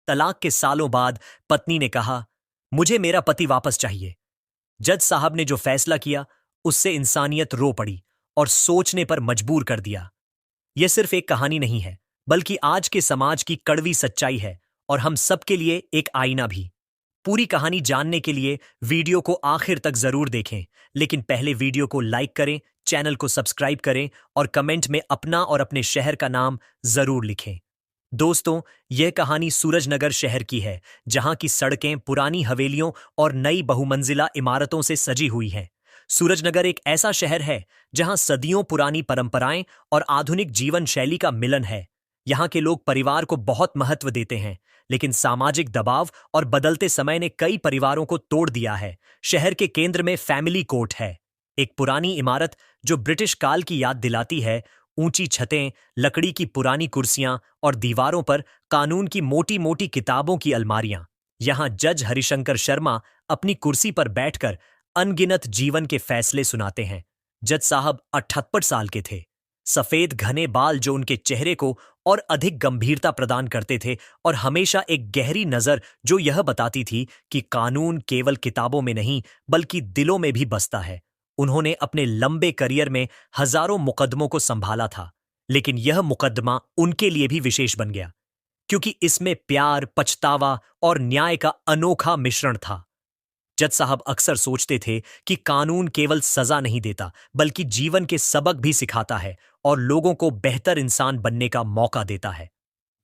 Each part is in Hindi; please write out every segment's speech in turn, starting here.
तलाक के सालों बाद पत्नी ने कहा, मुझे मेरा पति वापस चाहिए। जज साहब ने जो फैसला किया, उससे इंसानियत रो पड़ी और सोचने पर मजबूर कर दिया। यह सिर्फ एक कहानी नहीं है, बल्कि आज के समाज की कड़वी सच्चाई है और हम सबके लिए एक आईना भी। पूरी कहानी जानने के लिए वीडियो को आखिर तक जरूर देखें, लेकिन पहले वीडियो को लाइक करें, चैनल को सब्सक्राइब करें और कमेंट में अपना और अपने शहर का नाम जरूर लिखें। दोस्तों, यह कहानी सूरजनगर शहर की है, जहां की सड़कें पुरानी हवेलियों और नई बहुमंजिला इमारतों से सजी हुई हैं। सूरजनगर एक ऐसा शहर है जहां सदियों पुरानी परंपराएं और आधुनिक जीवन शैली का मिलन है। यहाँ के लोग परिवार को बहुत महत्व देते हैं, लेकिन सामाजिक दबाव और बदलते समय ने कई परिवारों को तोड़ दिया है। शहर के केंद्र में फैमिली कोर्ट है, एक पुरानी इमारत जो ब्रिटिश काल की याद दिलाती है। ऊंची छतें, लकड़ी की पुरानी कुर्सियां और दीवारों पर कानून की मोटी मोटी किताबों की अलमारियां। यहां जज हरिशंकर शर्मा अपनी कुर्सी पर बैठकर अनगिनत जीवन के फैसले सुनाते हैं। जज साहब 78 साल के थे। सफेद घने बाल जो उनके चेहरे को और अधिक गंभीरता प्रदान करते थे, और हमेशा एक गहरी नजर जो यह बताती थी कि कानून केवल किताबों में नहीं बल्कि दिलों में भी बसता है। उन्होंने अपने लंबे करियर में हजारों मुकदमों को संभाला था, लेकिन यह मुकदमा उनके लिए भी विशेष बन गया, क्योंकि इसमें प्यार, पछतावा और न्याय का अनोखा मिश्रण था। जज साहब अक्सर सोचते थे कि कानून केवल सजा नहीं देता, बल्कि जीवन के सबक भी सिखाता है और लोगों को बेहतर इंसान बनने का मौका देता है।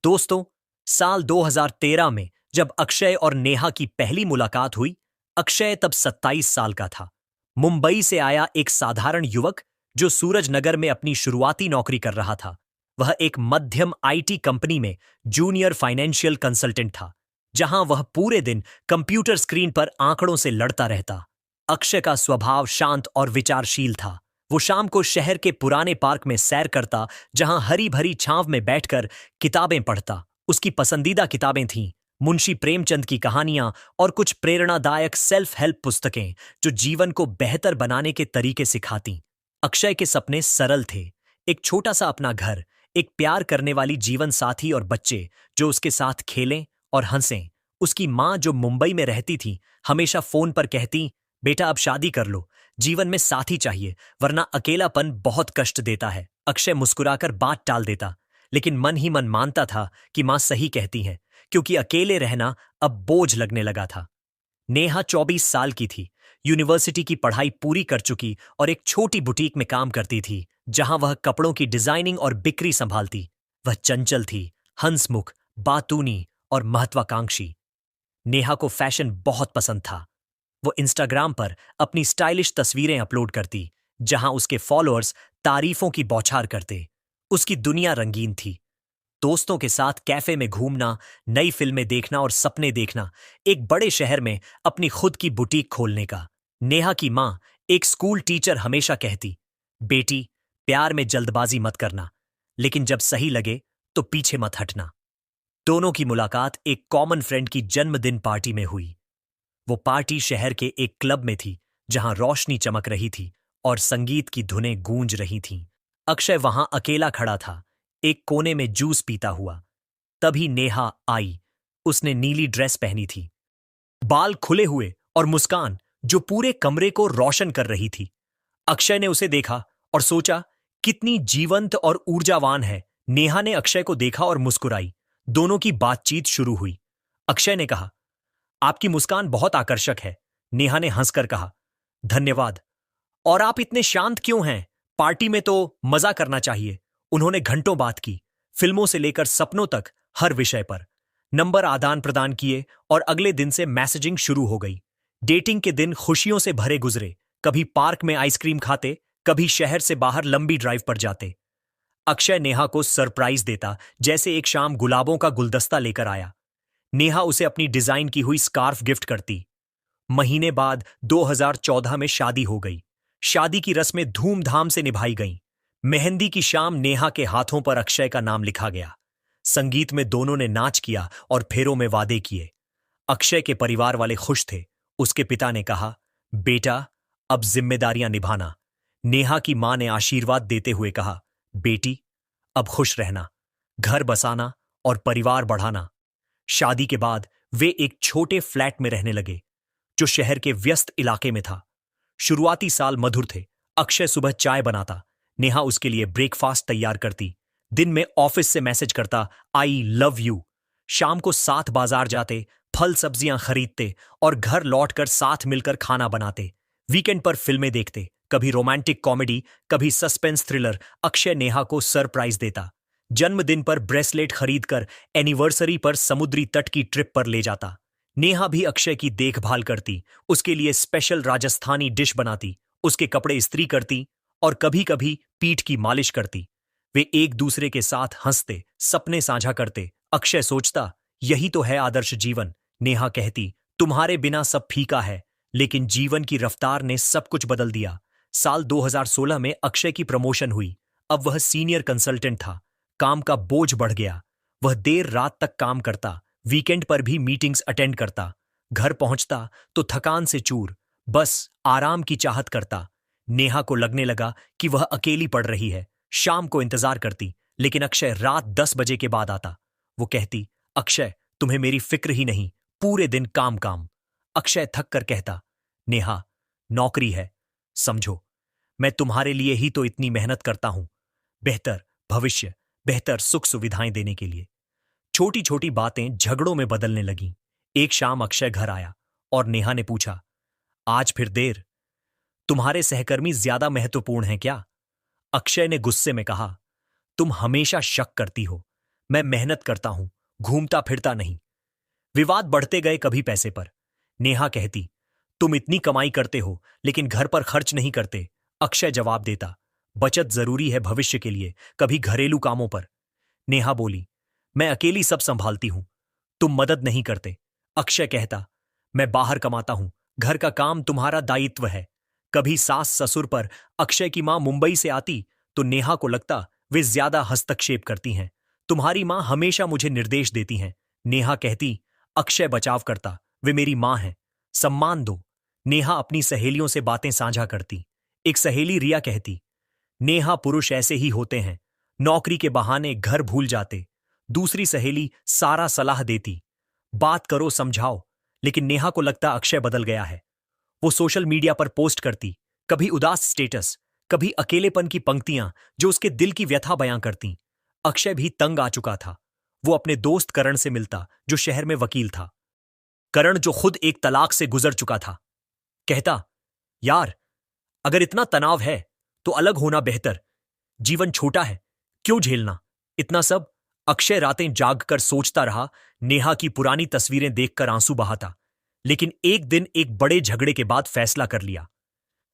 दोस्तों, साल 2013 में जब अक्षय और नेहा की पहली मुलाकात हुई, अक्षय तब 27 साल का था। मुंबई से आया एक साधारण युवक जो सूरजनगर में अपनी शुरुआती नौकरी कर रहा था। वह एक मध्यम आईटी कंपनी में जूनियर फाइनेंशियल कंसल्टेंट था, जहां वह पूरे दिन कंप्यूटर स्क्रीन पर आंकड़ों से लड़ता रहता। अक्षय का स्वभाव शांत और विचारशील था। वो शाम को शहर के पुराने पार्क में सैर करता, जहां हरी भरी छांव में बैठकर किताबें पढ़ता। उसकी पसंदीदा किताबें थीं मुंशी प्रेमचंद की कहानियां और कुछ प्रेरणादायक सेल्फ हेल्प पुस्तकें जो जीवन को बेहतर बनाने के तरीके सिखातीं। अक्षय के सपने सरल थे, एक छोटा सा अपना घर, एक प्यार करने वाली जीवन साथी और बच्चे जो उसके साथ खेलें और हंसें। उसकी माँ जो मुंबई में रहती थी, हमेशा फोन पर कहती, बेटा अब शादी कर लो, जीवन में साथी चाहिए, वरना अकेलापन बहुत कष्ट देता है। अक्षय मुस्कुराकर बात टाल देता, लेकिन मन ही मन मानता था कि माँ सही कहती हैं, क्योंकि अकेले रहना अब बोझ लगने लगा था। नेहा 24 साल की थी, यूनिवर्सिटी की पढ़ाई पूरी कर चुकी और एक छोटी बुटीक में काम करती थी, जहां वह कपड़ों की डिजाइनिंग और बिक्री संभालती। वह चंचल थी, हंसमुख, बातूनी और महत्वाकांक्षी। नेहा को फैशन बहुत पसंद था। वो इंस्टाग्राम पर अपनी स्टाइलिश तस्वीरें अपलोड करती, जहां उसके फॉलोअर्स तारीफों की बौछार करते। उसकी दुनिया रंगीन थी, दोस्तों के साथ कैफे में घूमना, नई फिल्में देखना और सपने देखना, एक बड़े शहर में अपनी खुद की बुटीक खोलने का। नेहा की माँ, एक स्कूल टीचर, हमेशा कहती, बेटी प्यार में जल्दबाजी मत करना, लेकिन जब सही लगे तो पीछे मत हटना। दोनों की मुलाकात एक कॉमन फ्रेंड की जन्मदिन पार्टी में हुई। वो पार्टी शहर के एक क्लब में थी, जहां रोशनी चमक रही थी और संगीत की धुनें गूंज रही थीं। अक्षय वहां अकेला खड़ा था, एक कोने में जूस पीता हुआ। तभी नेहा आई। उसने नीली ड्रेस पहनी थी, बाल खुले हुए और मुस्कान जो पूरे कमरे को रोशन कर रही थी। अक्षय ने उसे देखा और सोचा, कितनी जीवंत और ऊर्जावान है। नेहा ने अक्षय को देखा और मुस्कुराई। दोनों की बातचीत शुरू हुई। अक्षय ने कहा, आपकी मुस्कान बहुत आकर्षक है। नेहा ने हंसकर कहा, धन्यवाद। और आप इतने शांत क्यों हैं? पार्टी में तो मजा करना चाहिए। उन्होंने घंटों बात की, फिल्मों से लेकर सपनों तक, हर विषय पर। नंबर आदान प्रदान किए और अगले दिन से मैसेजिंग शुरू हो गई। डेटिंग के दिन खुशियों से भरे गुजरे। कभी पार्क में आइसक्रीम खाते, कभी शहर से बाहर लंबी ड्राइव पर जाते। अक्षय नेहा को सरप्राइज देता, जैसे एक शाम गुलाबों का गुलदस्ता लेकर आया। नेहा उसे अपनी डिजाइन की हुई स्कार्फ गिफ्ट करती। महीने बाद 2014 में शादी हो गई। शादी की रस्में धूमधाम से निभाई गईं। मेहंदी की शाम नेहा के हाथों पर अक्षय का नाम लिखा गया। संगीत में दोनों ने नाच किया और फेरों में वादे किए। अक्षय के परिवार वाले खुश थे। उसके पिता ने कहा, बेटा अब जिम्मेदारियां निभाना। नेहा की मां ने आशीर्वाद देते हुए कहा, बेटी अब खुश रहना, घर बसाना और परिवार बढ़ाना। शादी के बाद वे एक छोटे फ्लैट में रहने लगे जो शहर के व्यस्त इलाके में था। शुरुआती साल मधुर थे। अक्षय सुबह चाय बनाता, नेहा उसके लिए ब्रेकफास्ट तैयार करती, दिन में ऑफिस से मैसेज करता, आई लव यू। शाम को साथ बाजार जाते, फल सब्जियां खरीदते और घर लौटकर साथ मिलकर खाना बनाते। वीकेंड पर फिल्में देखते, कभी रोमांटिक कॉमेडी, कभी सस्पेंस थ्रिलर। अक्षय नेहा को सरप्राइज देता, जन्मदिन पर ब्रेसलेट खरीदकर, एनिवर्सरी पर समुद्री तट की ट्रिप पर ले जाता। नेहा भी अक्षय की देखभाल करती, उसके लिए स्पेशल राजस्थानी डिश बनाती, उसके कपड़े इस्त्री करती और कभी कभी पीठ की मालिश करती। वे एक दूसरे के साथ हंसते, सपने साझा करते। अक्षय सोचता, यही तो है आदर्श जीवन। नेहा कहती, तुम्हारे बिना सब फीका है। लेकिन जीवन की रफ्तार ने सब कुछ बदल दिया। साल 2016 में अक्षय की प्रमोशन हुई। अब वह सीनियर कंसल्टेंट था। काम का बोझ बढ़ गया। वह देर रात तक काम करता, वीकेंड पर भी मीटिंग्स अटेंड करता। घर पहुंचता तो थकान से चूर, बस आराम की चाहत करता। नेहा को लगने लगा कि वह अकेली पड़ रही है। शाम को इंतजार करती, लेकिन अक्षय रात 10 बजे के बाद आता। वो कहती, अक्षय तुम्हें मेरी फिक्र ही नहीं, पूरे दिन काम काम। अक्षय थक कर कहता, नेहा नौकरी है, समझो, मैं तुम्हारे लिए ही तो इतनी मेहनत करता हूं, बेहतर भविष्य, बेहतर सुख सुविधाएं देने के लिए। छोटी छोटी बातें झगड़ों में बदलने लगीं। एक शाम अक्षय घर आया और नेहा ने पूछा, आज फिर देर? तुम्हारे सहकर्मी ज्यादा महत्वपूर्ण हैं क्या? अक्षय ने गुस्से में कहा, तुम हमेशा शक करती हो। मैं मेहनत करता हूं, घूमता फिरता नहीं। विवाद बढ़ते गए, कभी पैसे पर। नेहा कहती, तुम इतनी कमाई करते हो लेकिन घर पर खर्च नहीं करते। अक्षय जवाब देता, बचत जरूरी है भविष्य के लिए, कभी घरेलू कामों पर। नेहा बोली, मैं अकेली सब संभालती हूं, तुम मदद नहीं करते। अक्षय कहता, मैं बाहर कमाता हूं, घर का काम तुम्हारा दायित्व है। कभी सास ससुर पर। अक्षय की मां मुंबई से आती तो नेहा को लगता वे ज्यादा हस्तक्षेप करती हैं। तुम्हारी मां हमेशा मुझे निर्देश देती हैं। नेहा कहती, अक्षय बचाव करता, वे मेरी मां हैं, सम्मान दो। नेहा अपनी सहेलियों से बातें साझा करती। एक सहेली रिया कहती, नेहा पुरुष ऐसे ही होते हैं, नौकरी के बहाने घर भूल जाते। दूसरी सहेली सारा सलाह देती, बात करो समझाओ। लेकिन नेहा को लगता अक्षय बदल गया है। वो सोशल मीडिया पर पोस्ट करती, कभी उदास स्टेटस, कभी अकेलेपन की पंक्तियां जो उसके दिल की व्यथा बयां करती। अक्षय भी तंग आ चुका था। वो अपने दोस्त करण से मिलता जो शहर में वकील था। करण जो खुद एक तलाक से गुजर चुका था, कहता, यार अगर इतना तनाव है तो अलग होना बेहतर। जीवन छोटा है, क्यों झेलना इतना सब। अक्षय रातें जागकर सोचता रहा, नेहा की पुरानी तस्वीरें देखकर आंसू बहाता। लेकिन एक दिन एक बड़े झगड़े के बाद फैसला कर लिया।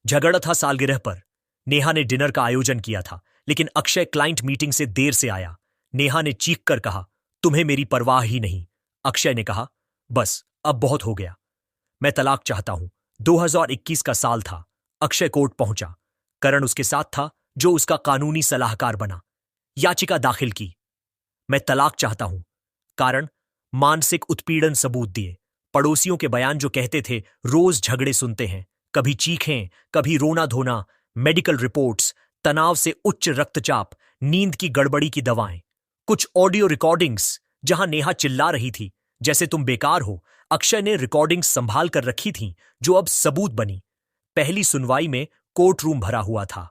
झगड़ा था सालगिरह पर। नेहा ने डिनर का आयोजन किया था, लेकिन अक्षय क्लाइंट मीटिंग से देर से आया। नेहा ने चीख कर कहा, तुम्हें मेरी परवाह ही नहीं। अक्षय ने कहा, बस अब बहुत हो गया, मैं तलाक चाहता हूं। 2021 का साल था। अक्षय कोर्ट पहुंचा। करण उसके साथ था, जो उसका कानूनी सलाहकार बना। याचिका दाखिल की, मैं तलाक चाहता हूं। कारण, मानसिक उत्पीड़न सबूत दिए। पड़ोसियों के बयान जो कहते थे रोज झगड़े सुनते हैं, कभी चीखें, कभी रोना धोना। मेडिकल रिपोर्ट्स, तनाव से उच्च रक्तचाप, नींद की गड़बड़ी की दवाएं। कुछ ऑडियो रिकॉर्डिंग्स जहां नेहा चिल्ला रही थी, जैसे तुम बेकार हो। अक्षय ने रिकॉर्डिंग्स संभाल कर रखी थीं, जो अब सबूत बनी। पहली सुनवाई में कोर्ट रूम भरा हुआ था।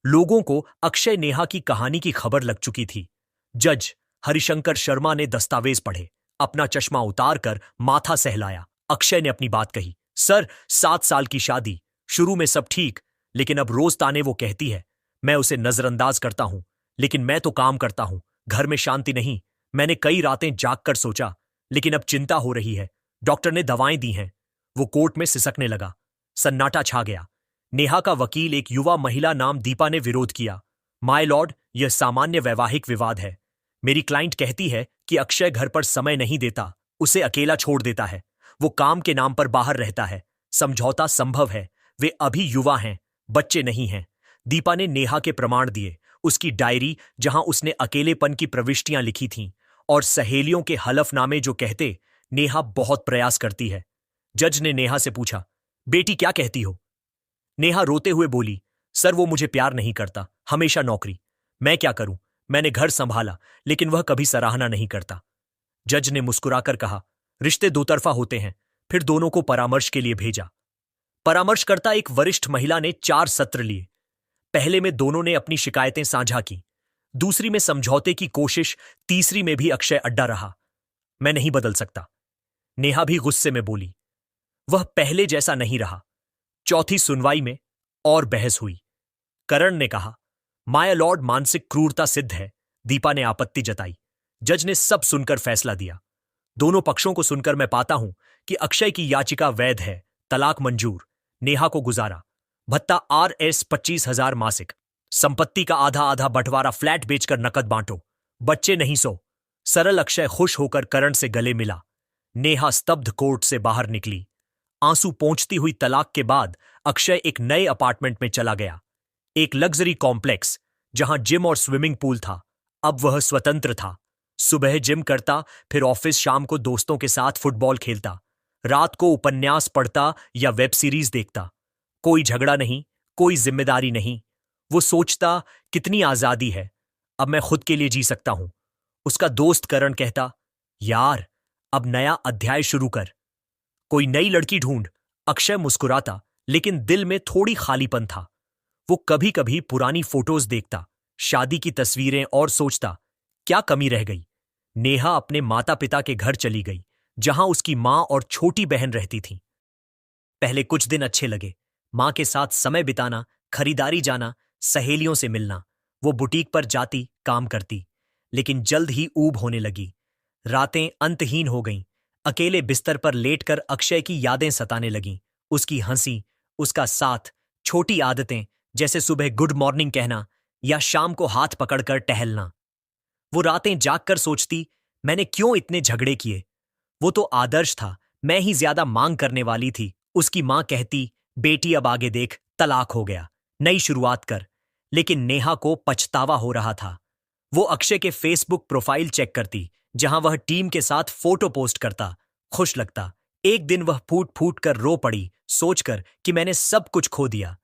लोगों को अक्षय नेहा की कहानी की खबर लग चुकी थी। जज हरिशंकर शर्मा ने दस्तावेज पढ़े, अपना चश्मा उतारकर माथा सहलाया। अक्षय ने अपनी बात कही, सर 7 साल की शादी, शुरू में सब ठीक, लेकिन अब रोज ताने वो कहती है। मैं उसे नजरअंदाज करता हूं, लेकिन मैं तो काम करता हूं, घर में शांति नहीं। मैंने कई रातें जागकर सोचा, लेकिन अब चिंता हो रही है। डॉक्टर ने दवाएं दी हैं। वो कोर्ट में सिसकने लगा। सन्नाटा छा गया। नेहा का वकील, एक युवा महिला नाम दीपा, ने विरोध किया। माय लॉर्ड, यह सामान्य वैवाहिक विवाद है। मेरी क्लाइंट कहती है कि अक्षय घर पर समय नहीं देता, उसे अकेला छोड़ देता है। वो काम के नाम पर बाहर रहता है। समझौता संभव है, वे अभी युवा हैं, बच्चे नहीं हैं। दीपा ने नेहा के प्रमाण दिए, उसकी डायरी जहां उसने अकेलेपन की प्रविष्टियां लिखी थीं, और सहेलियों के हलफनामे जो कहते नेहा बहुत प्रयास करती है। जज ने नेहा से पूछा, बेटी क्या कहती हो? नेहा रोते हुए बोली, सर वो मुझे प्यार नहीं करता, हमेशा नौकरी। मैं क्या करूं? मैंने घर संभाला, लेकिन वह कभी सराहना नहीं करता। जज ने मुस्कुराकर कहा, रिश्ते दो तरफा होते हैं। फिर दोनों को परामर्श के लिए भेजा। परामर्शकर्ता एक वरिष्ठ महिला ने 4 सत्र लिए। पहले में दोनों ने अपनी शिकायतें साझा की, दूसरी में समझौते की कोशिश, तीसरी में भी अक्षय अड्डा रहा। मैं नहीं बदल सकता, नेहा भी गुस्से में बोली। वह पहले जैसा नहीं रहा। चौथी सुनवाई में और बहस हुई। करण ने कहा, माय लॉर्ड मानसिक क्रूरता सिद्ध है। दीपा ने आपत्ति जताई। जज ने सब सुनकर फैसला दिया। दोनों पक्षों को सुनकर मैं पाता हूं कि अक्षय की याचिका वैध है। तलाक मंजूर। नेहा को गुजारा भत्ता RS 25,000 मासिक। संपत्ति का आधा आधा बंटवारा फ्लैट बेचकर नकद बांटो। बच्चे नहीं सो। सरल अक्षय खुश होकर करण से गले मिला। नेहा स्तब्ध कोर्ट से बाहर निकली। आंसू पोंछती हुई तलाक के बाद अक्षय एक नए अपार्टमेंट में चला गया। एक लग्जरी कॉम्प्लेक्स जहां जिम और स्विमिंग पूल था। अब वह स्वतंत्र था। सुबह जिम करता, फिर ऑफिस, शाम को दोस्तों के साथ फुटबॉल खेलता, रात को उपन्यास पढ़ता या वेब सीरीज देखता। कोई झगड़ा नहीं, कोई जिम्मेदारी नहीं। वो सोचता, कितनी आजादी है, अब मैं खुद के लिए जी सकता हूं। उसका दोस्त करण कहता, यार अब नया अध्याय शुरू कर, कोई नई लड़की ढूंढ। अक्षय मुस्कुराता, लेकिन दिल में थोड़ी खालीपन था। वो कभी कभी पुरानी फोटोज देखता, शादी की तस्वीरें, और सोचता, क्या कमी रह गई। नेहा अपने माता पिता के घर चली गई, जहां उसकी मां और छोटी बहन रहती थीं। पहले कुछ दिन अच्छे लगे, मां के साथ समय बिताना, खरीदारी जाना, सहेलियों से मिलना। वो बुटीक पर जाती, काम करती, लेकिन जल्द ही ऊब होने लगी। रातें अंतहीन हो गईं। अकेले बिस्तर पर लेटकर अक्षय की यादें सताने लगीं। उसकी हंसी, उसका साथ, छोटी आदतें, जैसे सुबह गुड मॉर्निंग कहना या शाम को हाथ पकड़कर टहलना। वो रातें जागकर सोचती, मैंने क्यों इतने झगड़े किए। वो तो आदर्श था, मैं ही ज्यादा मांग करने वाली थी। उसकी मां कहती, बेटी अब आगे देख, तलाक हो गया, नई शुरुआत कर। लेकिन नेहा को पछतावा हो रहा था। वो अक्षय के फेसबुक प्रोफाइल चेक करती, जहां वह टीम के साथ फोटो पोस्ट करता, खुश लगता। एक दिन वह फूट फूट कर रो पड़ी, सोचकर कि मैंने सब कुछ खो दिया।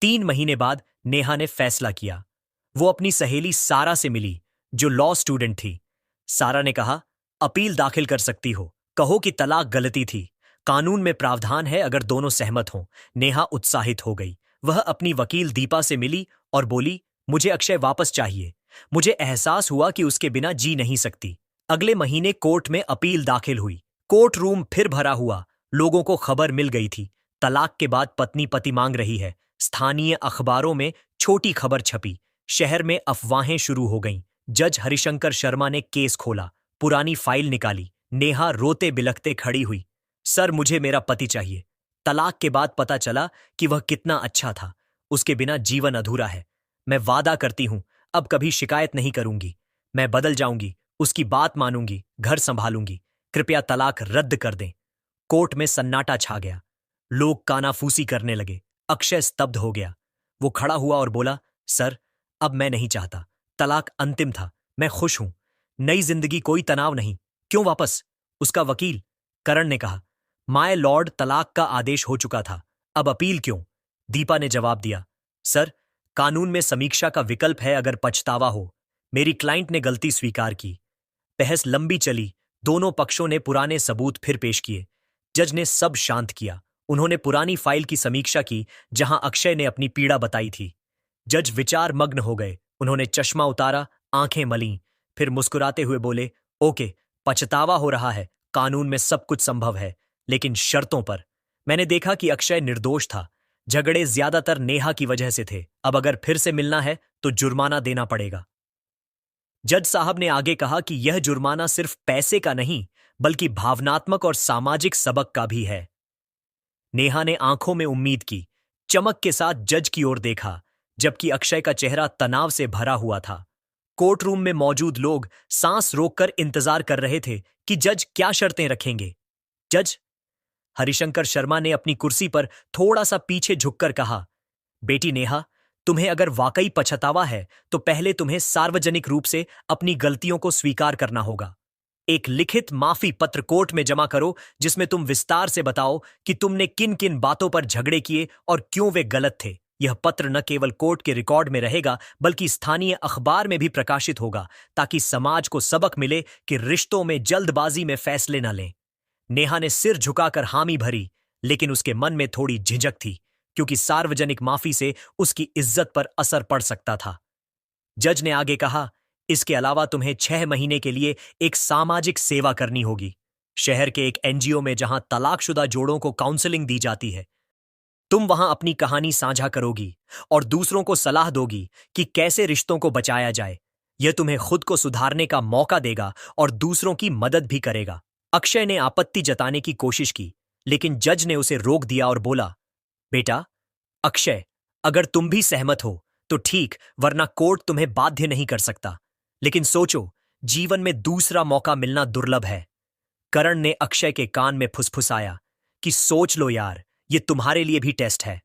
3 महीने बाद नेहा ने फैसला किया। वो अपनी सहेली सारा से मिली, जो लॉ स्टूडेंट थी। सारा ने कहा, अपील दाखिल कर सकती हो, कहो कि तलाक गलती थी, कानून में प्रावधान है अगर दोनों सहमत हों। नेहा उत्साहित हो गई। वह अपनी वकील दीपा से मिली और बोली, मुझे अक्षय वापस चाहिए। मुझे एहसास हुआ कि उसके बिना जी नहीं सकती। अगले महीने कोर्ट में अपील दाखिल हुई। कोर्ट रूम फिर भरा हुआ। लोगों को खबर मिल गई थी, तलाक के बाद पत्नी पति मांग रही है। स्थानीय अखबारों में छोटी खबर छपी। शहर में अफवाहें शुरू हो गईं। जज हरिशंकर शर्मा ने केस खोला, पुरानी फाइल निकाली। नेहा रोते बिलखते खड़ी हुई, सर मुझे मेरा पति चाहिए। तलाक के बाद पता चला कि वह कितना अच्छा था। उसके बिना जीवन अधूरा है। मैं वादा करती हूं, अब कभी शिकायत नहीं करूंगी। मैं बदल जाऊंगी, उसकी बात मानूंगी, घर संभालूंगी। कृपया तलाक रद्द कर दें। कोर्ट में सन्नाटा छा गया। लोग कानाफूसी करने लगे। अक्षय स्तब्ध हो गया। वो खड़ा हुआ और बोला, सर अब मैं नहीं चाहता। तलाक अंतिम था। मैं खुश हूं। नई जिंदगी, कोई तनाव नहीं। क्यों वापस? उसका वकील करण ने कहा, माय लॉर्ड, तलाक का आदेश हो चुका था, अब अपील क्यों? दीपा ने जवाब दिया, सर कानून में समीक्षा का विकल्प है अगर पछतावा हो। मेरी क्लाइंट ने गलती स्वीकार की। बहस लंबी चली। दोनों पक्षों ने पुराने सबूत फिर पेश किए। जज ने सब शांत किया। उन्होंने पुरानी फाइल की समीक्षा की, जहां अक्षय ने अपनी पीड़ा बताई थी। जज विचार मग्न हो गए। उन्होंने चश्मा उतारा, आंखें मलीं, फिर मुस्कुराते हुए बोले, ओके, पछतावा हो रहा है, कानून में सब कुछ संभव है, लेकिन शर्तों पर। मैंने देखा कि अक्षय निर्दोष था। झगड़े ज्यादातर नेहा की वजह से थे। अब अगर फिर से मिलना है तो जुर्माना देना पड़ेगा। जज साहब ने आगे कहा कि यह जुर्माना सिर्फ पैसे का नहीं, बल्कि भावनात्मक और सामाजिक सबक का भी है। नेहा ने आंखों में उम्मीद की, चमक के साथ जज की ओर देखा, जबकि अक्षय का चेहरा तनाव से भरा हुआ था। कोर्ट रूम में मौजूद लोग सांस रोककर इंतजार कर रहे थे कि जज क्या शर्तें रखेंगे। जज हरिशंकर शर्मा ने अपनी कुर्सी पर थोड़ा सा पीछे झुककर कहा, बेटी नेहा, तुम्हें अगर वाकई पछतावा है तो पहले तुम्हें सार्वजनिक रूप से अपनी गलतियों को स्वीकार करना होगा। एक लिखित माफी पत्र कोर्ट में जमा करो, जिसमें तुम विस्तार से बताओ कि तुमने किन किन बातों पर झगड़े किए और क्यों वे गलत थे। यह पत्र न केवल कोर्ट के रिकॉर्ड में रहेगा बल्कि स्थानीय अखबार में भी प्रकाशित होगा, ताकि समाज को सबक मिले कि रिश्तों में जल्दबाजी में फैसले न लें। नेहा ने सिर झुकाकर हामी भरी, लेकिन उसके मन में थोड़ी झिझक थी, क्योंकि सार्वजनिक माफी से उसकी इज्जत पर असर पड़ सकता था। जज ने आगे कहा, इसके अलावा तुम्हें 6 महीने के लिए एक सामाजिक सेवा करनी होगी, शहर के एक एनजीओ में, जहां तलाकशुदा जोड़ों को काउंसलिंग दी जाती है। तुम वहां अपनी कहानी साझा करोगी और दूसरों को सलाह दोगी कि कैसे रिश्तों को बचाया जाए। यह तुम्हें खुद को सुधारने का मौका देगा और दूसरों की मदद भी करेगा। अक्षय ने आपत्ति जताने की कोशिश की, लेकिन जज ने उसे रोक दिया और बोला, बेटा अक्षय, अगर तुम भी सहमत हो तो ठीक, वरना कोर्ट तुम्हें बाध्य नहीं कर सकता। लेकिन सोचो, जीवन में दूसरा मौका मिलना दुर्लभ है। करण ने अक्षय के कान में फुसफुसाया कि सोच लो यार, ये तुम्हारे लिए भी टेस्ट है।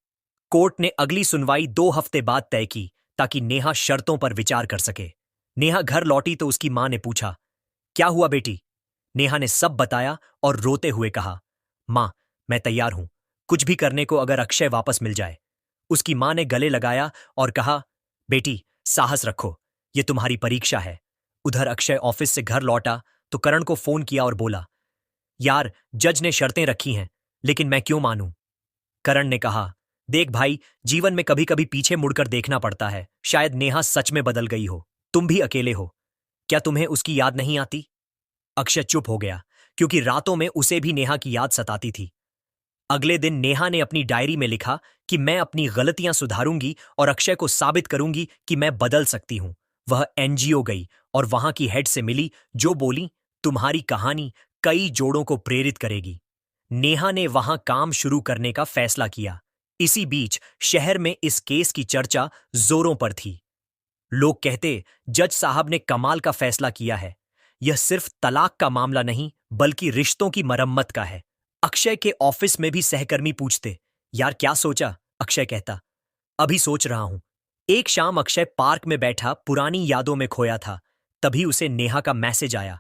कोर्ट ने अगली सुनवाई 2 हफ्ते बाद तय की, ताकि नेहा शर्तों पर विचार कर सके। नेहा घर लौटी तो उसकी मां ने पूछा, क्या हुआ बेटी? नेहा ने सब बताया और रोते हुए कहा, मां, मैं तैयार हूं, कुछ भी करने को, अगर अक्षय वापस मिल जाए। उसकी मां ने गले लगाया और कहा, बेटी साहस रखो, ये तुम्हारी परीक्षा है। उधर अक्षय ऑफिस से घर लौटा तो करण को फोन किया और बोला, यार जज ने शर्तें रखी हैं, लेकिन मैं क्यों मानूं? करण ने कहा, देख भाई, जीवन में कभी कभी पीछे मुड़कर देखना पड़ता है। शायद नेहा सच में बदल गई हो, तुम भी अकेले हो। क्या तुम्हें उसकी याद नहीं आती? अक्षय चुप हो गया, क्योंकि रातों में उसे भी नेहा की याद सताती थी। अगले दिन नेहा ने अपनी डायरी में लिखा कि मैं अपनी गलतियां सुधारूंगी और अक्षय को साबित करूंगी कि मैं बदल सकती हूं। वह एनजीओ गई और वहां की हेड से मिली, जो बोली, तुम्हारी कहानी कई जोड़ों को प्रेरित करेगी। नेहा ने वहां काम शुरू करने का फैसला किया। इसी बीच शहर में इस केस की चर्चा जोरों पर थी। लोग कहते, जज साहब ने कमाल का फैसला किया है। यह सिर्फ तलाक का मामला नहीं, बल्कि रिश्तों की मरम्मत का है। अक्षय के ऑफिस में भी सहकर्मी पूछते, यार क्या सोचा? अक्षय कहता, अभी सोच रहा हूं। एक शाम अक्षय पार्क में बैठा पुरानी यादों में खोया था। तभी उसे नेहा का मैसेज आया,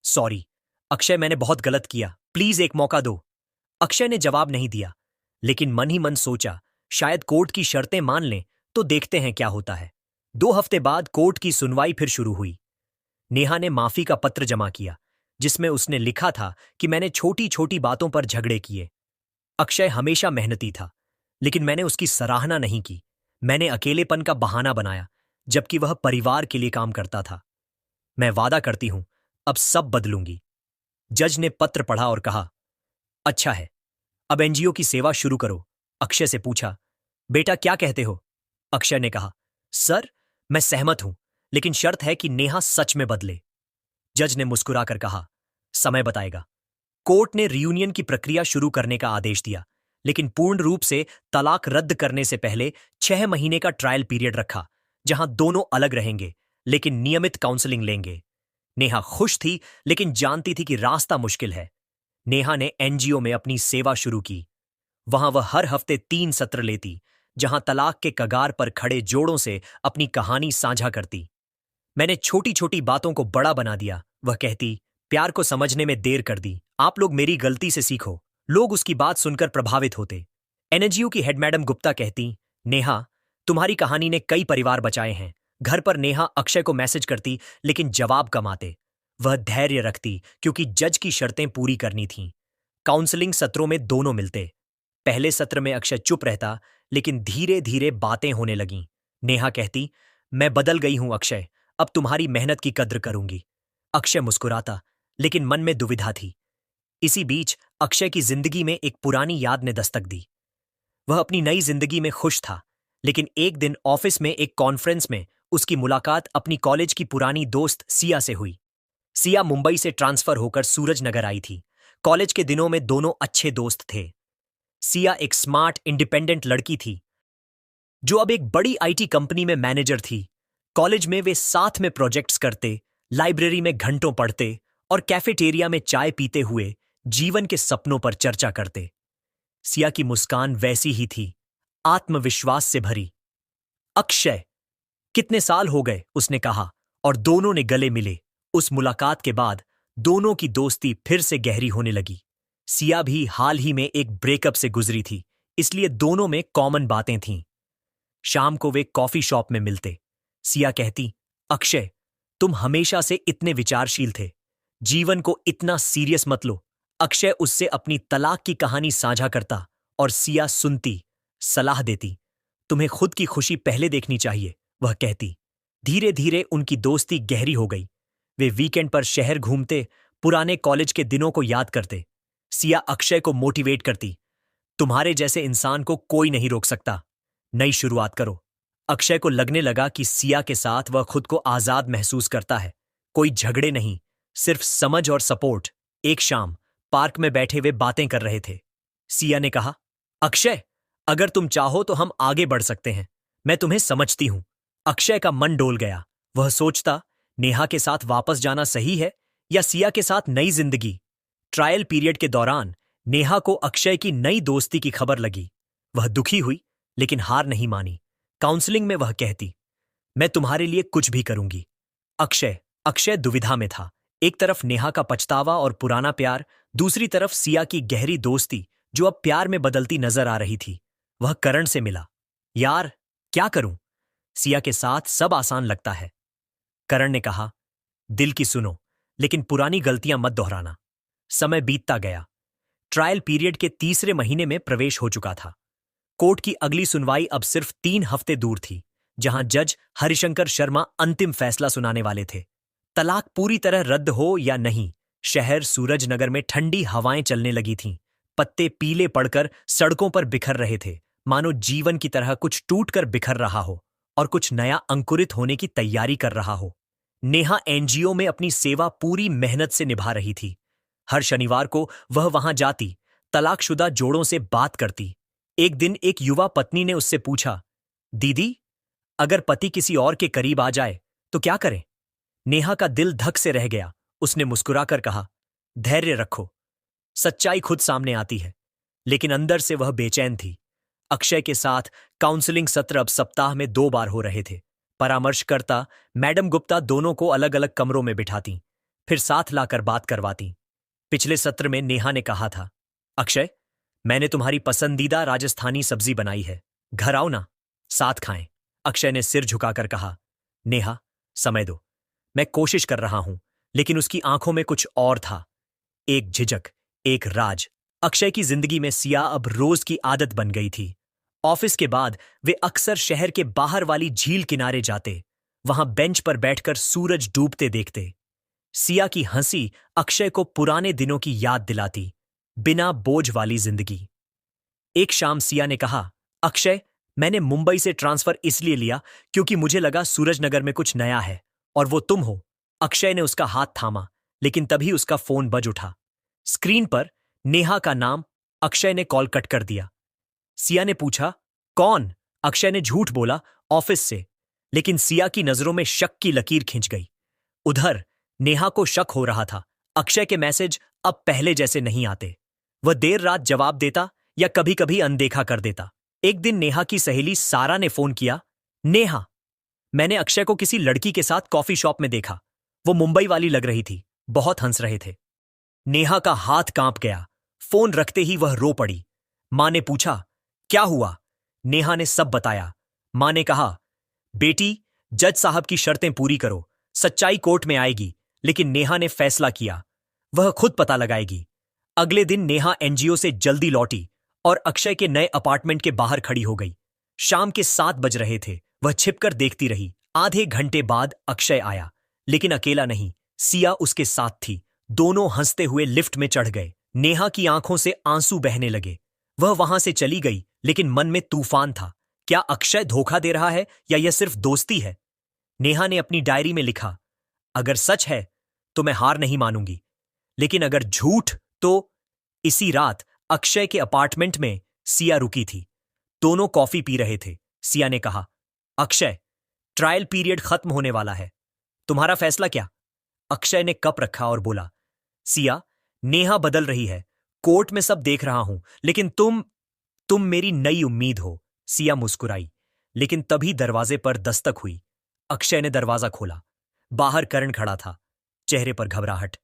सॉरी अक्षय, मैंने बहुत गलत किया, प्लीज एक मौका दो। अक्षय ने जवाब नहीं दिया, लेकिन मन ही मन सोचा, शायद कोर्ट की शर्तें मान लें तो देखते हैं क्या होता है। 2 हफ्ते बाद कोर्ट की सुनवाई फिर शुरू हुई। नेहा ने माफी का पत्र जमा किया, जिसमें उसने लिखा था कि मैंने छोटी छोटी बातों पर झगड़े किए। अक्षय हमेशा मेहनती था, लेकिन मैंने उसकी सराहना नहीं की। मैंने अकेलेपन का बहाना बनाया, जबकि वह परिवार के लिए काम करता था। मैं वादा करती हूं, अब सब बदलूंगी। जज ने पत्र पढ़ा और कहा, अच्छा है, अब एनजीओ की सेवा शुरू करो। अक्षय से पूछा, बेटा क्या कहते हो? अक्षय ने कहा, सर मैं सहमत हूं, लेकिन शर्त है कि नेहा सच में बदले। जज ने मुस्कुराकर कहा, समय बताएगा। कोर्ट ने रियूनियन की प्रक्रिया शुरू करने का आदेश दिया, लेकिन पूर्ण रूप से तलाक रद्द करने से पहले 6 महीने का ट्रायल पीरियड रखा, जहां दोनों अलग रहेंगे लेकिन नियमित काउंसलिंग लेंगे। नेहा खुश थी, लेकिन जानती थी कि रास्ता मुश्किल है। नेहा ने एनजीओ में अपनी सेवा शुरू की। वहां वह हर हफ्ते 3 सत्र लेती, जहां तलाक के कगार पर खड़े जोड़ों से अपनी कहानी साझा करती। मैंने छोटी छोटी बातों को बड़ा बना दिया, वह कहती, प्यार को समझने में देर कर दी। आप लोग मेरी गलती से सीखो। लोग उसकी बात सुनकर प्रभावित होते। एनजीओ की हेड मैडम गुप्ता कहती, नेहा तुम्हारी कहानी ने कई परिवार बचाए हैं। घर पर नेहा अक्षय को मैसेज करती, लेकिन जवाब कम आते। वह धैर्य रखती, क्योंकि जज की शर्तें पूरी करनी थीं। काउंसलिंग सत्रों में दोनों मिलते। पहले सत्र में अक्षय चुप रहता, लेकिन धीरे धीरे बातें होने लगीं। नेहा कहती, मैं बदल गई हूं अक्षय, अब तुम्हारी मेहनत की कद्र करूंगी। अक्षय मुस्कुराता, लेकिन मन में दुविधा थी। इसी बीच अक्षय की जिंदगी में एक पुरानी याद ने दस्तक दी। वह अपनी नई जिंदगी में खुश था, लेकिन एक दिन ऑफिस में एक कॉन्फ्रेंस में उसकी मुलाकात अपनी कॉलेज की पुरानी दोस्त सिया से हुई। सिया मुंबई से ट्रांसफर होकर सूरज नगर आई थी। कॉलेज के दिनों में दोनों अच्छे दोस्त थे। सिया एक स्मार्ट, इंडिपेंडेंट लड़की थी, जो अब एक बड़ी आईटी कंपनी में मैनेजर थी। कॉलेज में वे साथ में प्रोजेक्ट्स करते, लाइब्रेरी में घंटों पढ़ते और कैफेटेरिया में चाय पीते हुए जीवन के सपनों पर चर्चा करते। सिया की मुस्कान वैसी ही थी, आत्मविश्वास से भरी। अक्षय, कितने साल हो गए, उसने कहा, और दोनों ने गले मिले। उस मुलाकात के बाद दोनों की दोस्ती फिर से गहरी होने लगी। सिया भी हाल ही में एक ब्रेकअप से गुजरी थी, इसलिए दोनों में कॉमन बातें थीं। शाम को वे कॉफी शॉप में मिलते। सिया कहती, अक्षय, तुम हमेशा से इतने विचारशील थे, जीवन को इतना सीरियस मत लो। अक्षय उससे अपनी तलाक की कहानी साझा करता और सिया सुनती, सलाह देती। तुम्हें खुद की खुशी पहले देखनी चाहिए, वह कहती। धीरे धीरे उनकी दोस्ती गहरी हो गई। वे वीकेंड पर शहर घूमते, पुराने कॉलेज के दिनों को याद करते। सिया अक्षय को मोटिवेट करती, तुम्हारे जैसे इंसान को कोई नहीं रोक सकता, नई शुरुआत करो। अक्षय को लगने लगा कि सिया के साथ वह खुद को आजाद महसूस करता है। कोई झगड़े नहीं, सिर्फ समझ और सपोर्ट। एक शाम पार्क में बैठे वे बातें कर रहे थे। सिया ने कहा, अक्षय, अगर तुम चाहो तो हम आगे बढ़ सकते हैं, मैं तुम्हें समझती हूं। अक्षय का मन डोल गया। वह सोचता, नेहा के साथ वापस जाना सही है या सिया के साथ नई जिंदगी। ट्रायल पीरियड के दौरान नेहा को अक्षय की नई दोस्ती की खबर लगी। वह दुखी हुई, लेकिन हार नहीं मानी। काउंसलिंग में वह कहती, मैं तुम्हारे लिए कुछ भी करूंगी। अक्षय दुविधा में था। एक तरफ नेहा का पछतावा और पुराना प्यार, दूसरी तरफ सिया की गहरी दोस्ती जो अब प्यार में बदलती नजर आ रही थी। वह करण से मिला। यार, क्या करूं? सिया के साथ सब आसान लगता है। करण ने कहा, दिल की सुनो, लेकिन पुरानी गलतियां मत दोहराना। समय बीतता गया। ट्रायल पीरियड के तीसरे महीने में प्रवेश हो चुका था। कोर्ट की अगली सुनवाई अब सिर्फ 3 हफ्ते दूर थी, जहां जज हरिशंकर शर्मा अंतिम फैसला सुनाने वाले थे। तलाक पूरी तरह रद्द हो या नहीं। शहर सूरजनगर में ठंडी हवाएं चलने लगी थीं। पत्ते पीले पड़कर सड़कों पर बिखर रहे थे, मानो जीवन की तरह कुछ टूटकर बिखर रहा हो और कुछ नया अंकुरित होने की तैयारी कर रहा हो। नेहा एनजीओ में अपनी सेवा पूरी मेहनत से निभा रही थी। हर शनिवार को वह वहां जाती, तलाकशुदा जोड़ों से बात करती। एक दिन एक युवा पत्नी ने उससे पूछा, दीदी, अगर पति किसी और के करीब आ जाए तो क्या करें? नेहा का दिल धक से रह गया। उसने मुस्कुराकर कहा, धैर्य रखो, सच्चाई खुद सामने आती है। लेकिन अंदर से वह बेचैन थी। अक्षय के साथ काउंसलिंग सत्र अब सप्ताह में 2 बार हो रहे थे। परामर्शकर्ता मैडम गुप्ता दोनों को अलग अलग कमरों में बिठाती, फिर साथ लाकर बात करवाती। पिछले सत्र में नेहा ने कहा था, अक्षय, मैंने तुम्हारी पसंदीदा राजस्थानी सब्जी बनाई है, घर आओ ना, साथ खाएं। अक्षय ने सिर झुकाकर कहा, नेहा, समय दो, मैं कोशिश कर रहा हूं। लेकिन उसकी आंखों में कुछ और था, एक झिझक, एक राज। अक्षय की जिंदगी में सिया अब रोज की आदत बन गई थी। ऑफिस के बाद वे अक्सर शहर के बाहर वाली झील किनारे जाते, वहां बेंच पर बैठकर सूरज डूबते देखते। सिया की हंसी अक्षय को पुराने दिनों की याद दिलाती, बिना बोझ वाली जिंदगी। एक शाम सिया ने कहा, अक्षय, मैंने मुंबई से ट्रांसफर इसलिए लिया क्योंकि मुझे लगा सूरजनगर में कुछ नया है, और वो तुम हो। अक्षय ने उसका हाथ थामा, लेकिन तभी उसका फोन बज उठा। स्क्रीन पर नेहा का नाम। अक्षय ने कॉल कट कर दिया। सिया ने पूछा, कौन? अक्षय ने झूठ बोला, ऑफिस से। लेकिन सिया की नजरों में शक की लकीर खिंच गई। उधर नेहा को शक हो रहा था, अक्षय के मैसेज अब पहले जैसे नहीं आते। वह देर रात जवाब देता या कभी कभी अनदेखा कर देता। एक दिन नेहा की सहेली सारा ने फोन किया, नेहा, मैंने अक्षय को किसी लड़की के साथ कॉफी शॉप में देखा, वो मुंबई वाली लग रही थी, बहुत हंस रहे थे। नेहा का हाथ कांप गया। फोन रखते ही वह रो पड़ी। मां ने पूछा, क्या हुआ? नेहा ने सब बताया। मां ने कहा, बेटी, जज साहब की शर्तें पूरी करो, सच्चाई कोर्ट में आएगी। लेकिन नेहा ने फैसला किया, वह खुद पता लगाएगी। अगले दिन नेहा एनजीओ से जल्दी लौटी और अक्षय के नए अपार्टमेंट के बाहर खड़ी हो गई। शाम के 7 बज रहे थे। वह छिपकर देखती रही। आधे घंटे बाद अक्षय आया, लेकिन अकेला नहीं, सिया उसके साथ थी। दोनों हंसते हुए लिफ्ट में चढ़ गए। नेहा की आंखों से आंसू बहने लगे। वह वहां से चली गई, लेकिन मन में तूफान था। क्या अक्षय धोखा दे रहा है या यह सिर्फ दोस्ती है? नेहा ने अपनी डायरी में लिखा, अगर सच है तो मैं हार नहीं मानूंगी, लेकिन अगर झूठ तो। इसी रात अक्षय के अपार्टमेंट में सिया रुकी थी। दोनों कॉफी पी रहे थे। सिया ने कहा, अक्षय, ट्रायल पीरियड खत्म होने वाला है, तुम्हारा फैसला क्या? अक्षय ने कप रखा और बोला, सिया, नेहा बदल रही है, कोर्ट में सब देख रहा हूं, लेकिन तुम मेरी नई उम्मीद हो। सिया मुस्कुराई, लेकिन तभी दरवाजे पर दस्तक हुई। अक्षय ने दरवाजा खोला। बाहर करण खड़ा था, चेहरे पर घबराहट।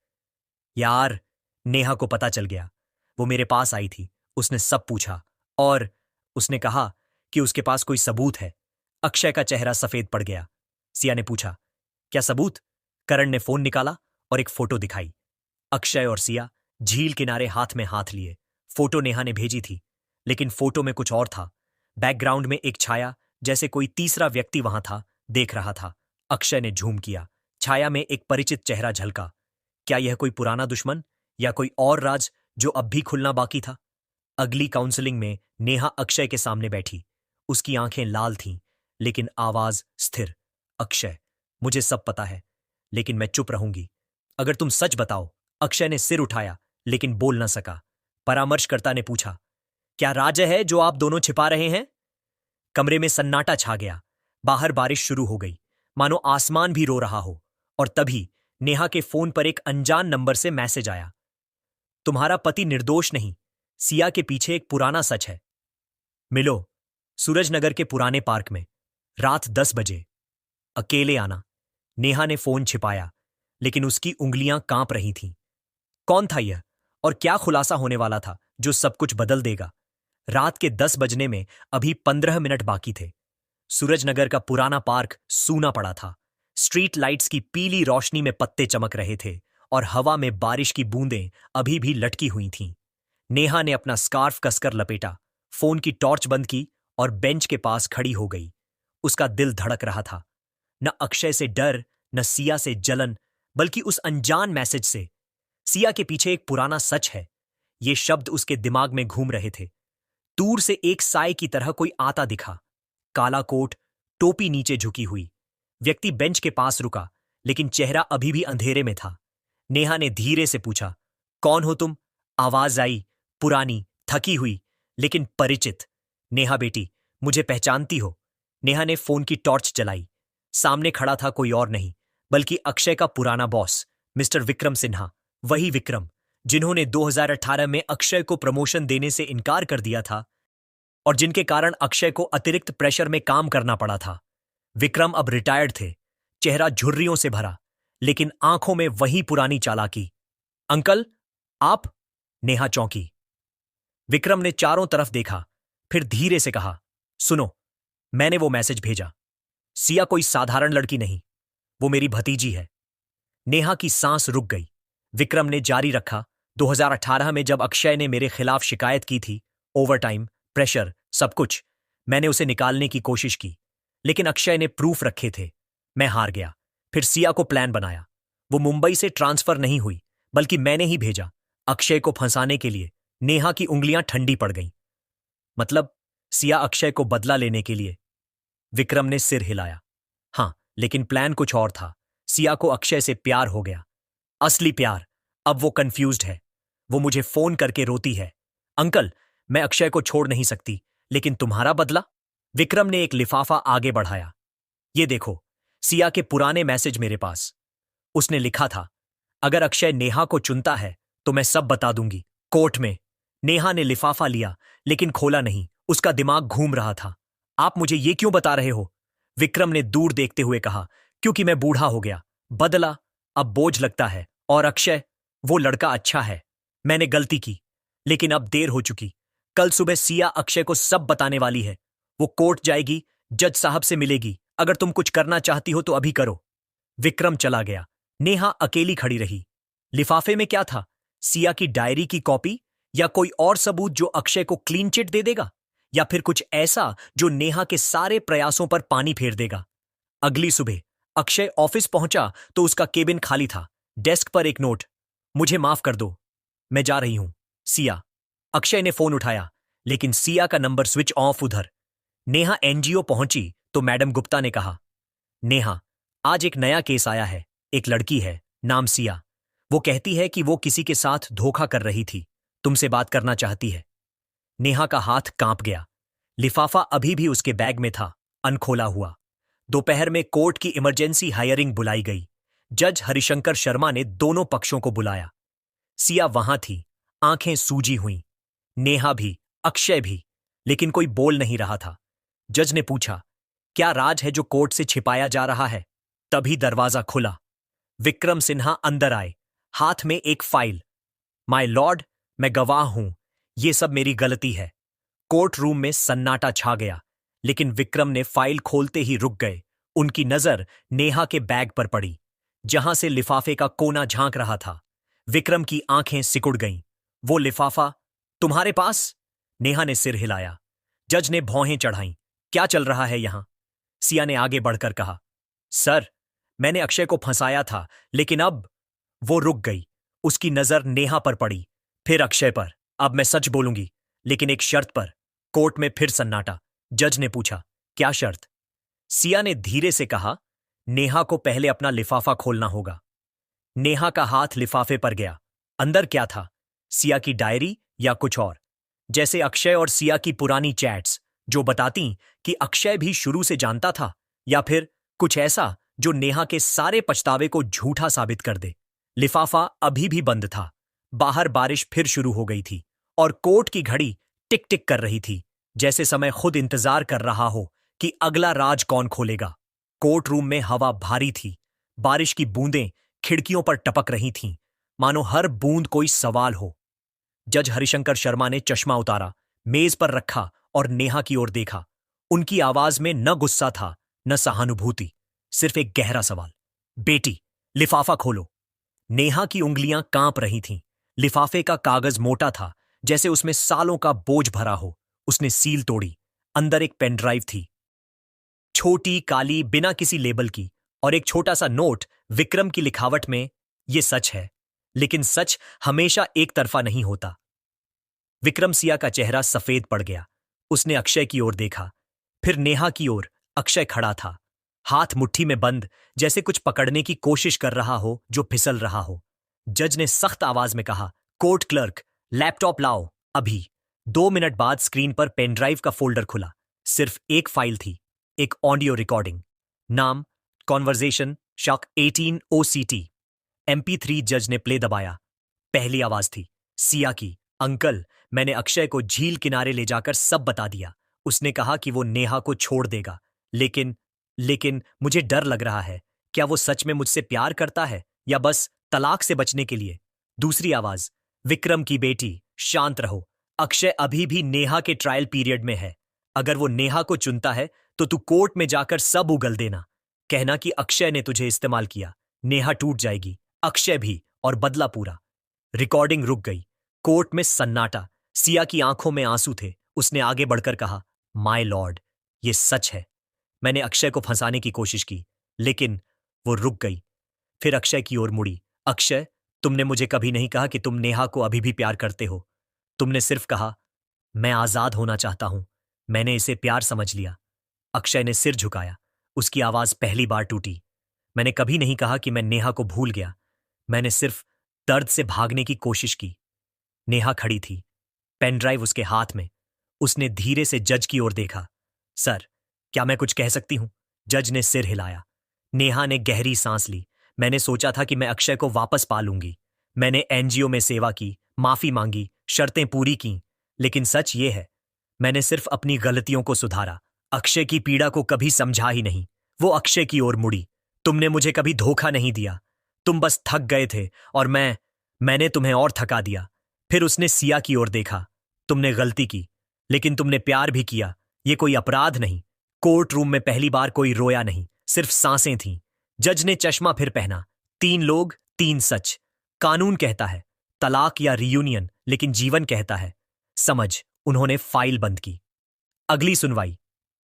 यार, नेहा को पता चल गया, वो मेरे पास आई थी, उसने सब पूछा और उसने कहा कि उसके पास कोई सबूत है। अक्षय का चेहरा सफेद पड़ गया। सिया ने पूछा, क्या सबूत? करण ने फोन निकाला और एक फोटो दिखाई। अक्षय और सिया झील किनारे हाथ में हाथ लिए। फोटो नेहा ने भेजी थी, लेकिन फोटो में कुछ और था। बैकग्राउंड में एक छाया, जैसे कोई तीसरा व्यक्ति वहां था, देख रहा था। अक्षय ने झूम किया। छाया में एक परिचित चेहरा झलका। क्या यह कोई पुराना दुश्मन या कोई और राज जो अब भी खुलना बाकी था? अगली काउंसलिंग में नेहा अक्षय के सामने बैठी। उसकी आंखें लाल थीं, लेकिन आवाज स्थिर। अक्षय, मुझे सब पता है, लेकिन मैं चुप रहूंगी अगर तुम सच बताओ। अक्षय ने सिर उठाया, लेकिन बोल न सका। परामर्शकर्ता ने पूछा, क्या राज है जो आप दोनों छिपा रहे हैं? कमरे में सन्नाटा छा गया। बाहर बारिश शुरू हो गई, मानो आसमान भी रो रहा हो। और तभी नेहा के फोन पर एक अनजान नंबर से मैसेज आया। तुम्हारा पति निर्दोष नहीं, सिया के पीछे एक पुराना सच है। मिलो, सूरजनगर के पुराने पार्क में, रात 10 बजे। अकेले आना। नेहा ने फोन छिपाया, लेकिन उसकी उंगलियां कांप रही थीं। कौन था यह, और क्या खुलासा होने वाला था जो सब कुछ बदल देगा? रात के 10 बजने में अभी 15 मिनट बाकी थे। सूरजनगर का पुराना पार्क सूना पड़ा था। स्ट्रीट लाइट्स की पीली रोशनी में पत्ते चमक रहे थे, और हवा में बारिश की बूंदें अभी भी लटकी हुई थीं। नेहा ने अपना स्कार्फ कसकर लपेटा, फोन की टॉर्च बंद की और बेंच के पास खड़ी हो गई। उसका दिल धड़क रहा था, न अक्षय से डर, न सिया से जलन, बल्कि उस अनजान मैसेज से। सिया के पीछे एक पुराना सच है। ये शब्द उसके दिमाग में घूम रहे थे। दूर से एक साए की तरह कोई आता दिखा। काला कोट, टोपी नीचे झुकी हुई। व्यक्ति बेंच के पास रुका, लेकिन चेहरा अभी भी अंधेरे में था। नेहा ने धीरे से पूछा, कौन हो तुम? आवाज आई, पुरानी, थकी हुई, लेकिन परिचित। नेहा बेटी, मुझे पहचानती हो? नेहा ने फोन की टॉर्च जलाई। सामने खड़ा था कोई और नहीं, बल्कि अक्षय का पुराना बॉस, मिस्टर विक्रम सिन्हा। वही विक्रम जिन्होंने 2018 में अक्षय को प्रमोशन देने से इनकार कर दिया था, और जिनके कारण अक्षय को अतिरिक्त प्रेशर में काम करना पड़ा था। विक्रम अब रिटायर्ड थे, चेहरा झुर्रियों से भरा, लेकिन आंखों में वही पुरानी चालाकी। अंकल, आप? नेहा चौंकी। विक्रम ने चारों तरफ देखा, फिर धीरे से कहा, सुनो, मैंने वो मैसेज भेजा। सिया कोई साधारण लड़की नहीं, वो मेरी भतीजी है। नेहा की सांस रुक गई। विक्रम ने जारी रखा, 2018 में जब अक्षय ने मेरे खिलाफ शिकायत की थी, ओवरटाइम, प्रेशर, सब कुछ, मैंने उसे निकालने की कोशिश की, लेकिन अक्षय ने प्रूफ रखे थे। मैं हार गया। फिर सिया को प्लान बनाया। वो मुंबई से ट्रांसफर नहीं हुई, बल्कि मैंने ही भेजा, अक्षय को फंसाने के लिए। नेहा की उंगलियां ठंडी पड़ गईं। मतलब सिया अक्षय को बदला लेने के लिए? विक्रम ने सिर हिलाया। हां, लेकिन प्लान कुछ और था। सिया को अक्षय से प्यार हो गया, असली प्यार। अब वो कंफ्यूज्ड है। वो मुझे फोन करके रोती है, अंकल, मैं अक्षय को छोड़ नहीं सकती, लेकिन तुम्हारा बदला? विक्रम ने एक लिफाफा आगे बढ़ाया। ये देखो, सिया के पुराने मैसेज मेरे पास। उसने लिखा था, अगर अक्षय नेहा को चुनता है तो मैं सब बता दूंगी, कोर्ट में। नेहा ने लिफाफा लिया, लेकिन खोला नहीं। उसका दिमाग घूम रहा था। आप मुझे ये क्यों बता रहे हो? विक्रम ने दूर देखते हुए कहा, क्योंकि मैं बूढ़ा हो गया। बदला अब बोझ लगता है। और अक्षय, वो लड़का अच्छा है। मैंने गलती की, लेकिन अब देर हो चुकी। कल सुबह सिया अक्षय को सब बताने वाली है। वो कोर्ट जाएगी, जज साहब से मिलेगी। अगर तुम कुछ करना चाहती हो तो अभी करो। विक्रम चला गया। नेहा अकेली खड़ी रही। लिफाफे में क्या था? सिया की डायरी की कॉपी, या कोई और सबूत जो अक्षय को क्लीन चिट दे देगा, या फिर कुछ ऐसा जो नेहा के सारे प्रयासों पर पानी फेर देगा? अगली सुबह अक्षय ऑफिस पहुंचा तो उसका केबिन खाली था। डेस्क पर एक नोट, मुझे माफ कर दो, मैं जा रही हूं, सिया। अक्षय ने फोन उठाया, लेकिन सिया का नंबर स्विच ऑफ। उधर नेहा एनजीओ पहुंची तो मैडम गुप्ता ने कहा, नेहा, आज एक नया केस आया है। एक लड़की है, नाम सिया। वो कहती है कि वो किसी के साथ धोखा कर रही थी, तुमसे बात करना चाहती है। नेहा का हाथ कांप गया। लिफाफा अभी भी उसके बैग में था, अनखोला हुआ। दोपहर में कोर्ट की इमरजेंसी हायरिंग बुलाई गई। जज हरिशंकर शर्मा ने दोनों पक्षों को बुलाया। सिया वहां थी, आंखें सूजी हुईं। नेहा भी, अक्षय भी, लेकिन कोई बोल नहीं रहा था। जज ने पूछा, क्या राज है जो कोर्ट से छिपाया जा रहा है? तभी दरवाजा खुला। विक्रम सिन्हा अंदर आए, हाथ में एक फाइल। माय लॉर्ड, मैं गवाह हूं, ये सब मेरी गलती है। कोर्ट रूम में सन्नाटा छा गया, लेकिन विक्रम ने फाइल खोलते ही रुक गए। उनकी नजर नेहा के बैग पर पड़ी, जहां से लिफाफे का कोना झांक रहा था। विक्रम की आंखें सिकुड़ गईं। वो लिफाफा तुम्हारे पास? नेहा ने सिर हिलाया। जज ने भौहें चढ़ाईं। क्या चल रहा है यहां? सिया ने आगे बढ़कर कहा, सर, मैंने अक्षय को फंसाया था, लेकिन अब। वो रुक गई। उसकी नजर नेहा पर पड़ी, फिर अक्षय पर। अब मैं सच बोलूंगी, लेकिन एक शर्त पर। कोर्ट में फिर सन्नाटा। जज ने पूछा, क्या शर्त? सिया ने धीरे से कहा, नेहा को पहले अपना लिफाफा खोलना होगा। नेहा का हाथ लिफाफे पर गया। अंदर क्या था? सिया की डायरी या कुछ और? जैसे अक्षय और सिया की पुरानी चैट्स, जो बताती कि अक्षय भी शुरू से जानता था, या फिर कुछ ऐसा जो नेहा के सारे पछतावे को झूठा साबित कर दे। लिफाफा अभी भी बंद था। बाहर बारिश फिर शुरू हो गई थी और कोर्ट की घड़ी टिक टिक कर रही थी, जैसे समय खुद इंतजार कर रहा हो कि अगला राज कौन खोलेगा। कोर्ट रूम में हवा भारी थी। बारिश की बूंदें खिड़कियों पर टपक रही थीं, मानो हर बूंद कोई सवाल हो। जज हरिशंकर शर्मा ने चश्मा उतारा, मेज पर रखा और नेहा की ओर देखा। उनकी आवाज में न गुस्सा था, न सहानुभूति, सिर्फ एक गहरा सवाल। बेटी, लिफाफा खोलो। नेहा की उंगलियां कांप रही थीं। लिफाफे का कागज मोटा था, जैसे उसमें सालों का बोझ भरा हो। उसने सील तोड़ी। अंदर एक पेन ड्राइव थी, छोटी, काली, बिना किसी लेबल की, और एक छोटा सा नोट विक्रम की लिखावट में, ये सच है, लेकिन सच हमेशा एक तरफा नहीं होता। विक्रम सिया का चेहरा सफेद पड़ गया। उसने अक्षय की ओर देखा, फिर नेहा की ओर। अक्षय खड़ा था, हाथ मुट्ठी में बंद, जैसे कुछ पकड़ने की कोशिश कर रहा हो जो फिसल रहा हो। जज ने सख्त आवाज में कहा, कोर्ट क्लर्क, लैपटॉप लाओ, अभी। 2 मिनट बाद स्क्रीन पर पेनड्राइव का फोल्डर खुला। सिर्फ एक फाइल थी, एक ऑडियो रिकॉर्डिंग। नाम, कॉन्वर्जेशन शक 18 OCT। MP3। जज ने प्ले दबाया। पहली आवाज थी सिया की। अंकल, मैंने अक्षय को झील किनारे ले जाकर सब बता दिया। उसने कहा कि वो नेहा को छोड़ देगा, लेकिन लेकिन मुझे डर लग रहा है। क्या वो सच में मुझसे प्यार करता है, या बस तलाक से बचने के लिए? दूसरी आवाज, विक्रम की बेटी, शांत रहो। अक्षय अभी भी नेहा के ट्रायल पीरियड में है। अगर वो नेहा को चुनता है तो तू कोर्ट में जाकर सब उगल देना। कहना कि अक्षय ने तुझे इस्तेमाल किया। नेहा टूट जाएगी, अक्षय भी, और बदला पूरा। रिकॉर्डिंग रुक गई। कोर्ट में सन्नाटा। सिया की आंखों में आंसू थे। उसने आगे बढ़कर कहा, माय लॉर्ड, ये सच है। मैंने अक्षय को फंसाने की कोशिश की, लेकिन। वो रुक गई, फिर अक्षय की ओर मुड़ी। अक्षय, तुमने मुझे कभी नहीं कहा कि तुम नेहा को अभी भी प्यार करते हो। तुमने सिर्फ कहा, मैं आजाद होना चाहता हूं। मैंने इसे प्यार समझ लिया। अक्षय ने सिर झुकाया। उसकी आवाज पहली बार टूटी। मैंने कभी नहीं कहा कि मैं नेहा को भूल गया। मैंने सिर्फ दर्द से भागने की कोशिश की। नेहा खड़ी थी, पेनड्राइव उसके हाथ में। उसने धीरे से जज की ओर देखा। सर, क्या मैं कुछ कह सकती हूं? जज ने सिर हिलाया। नेहा ने गहरी सांस ली। मैंने सोचा था कि मैं अक्षय को वापस पा लूंगी। मैंने NGO में सेवा की, माफी मांगी, शर्तें पूरी की, लेकिन सच ये है, मैंने सिर्फ अपनी गलतियों को सुधारा। अक्षय की पीड़ा को कभी समझा ही नहीं। वो अक्षय की ओर मुड़ी। तुमने मुझे कभी धोखा नहीं दिया। तुम बस थक गए थे, और मैंने तुम्हें और थका दिया। फिर उसने सिया की ओर देखा। तुमने गलती की, लेकिन तुमने प्यार भी किया। ये कोई अपराध नहीं। कोर्ट रूम में पहली बार कोई रोया नहीं, सिर्फ सांसें थीं। जज ने चश्मा फिर पहना। 3 लोग, 3 सच। कानून कहता है तलाक या रियूनियन, लेकिन जीवन कहता है समझ। उन्होंने फाइल बंद की। अगली सुनवाई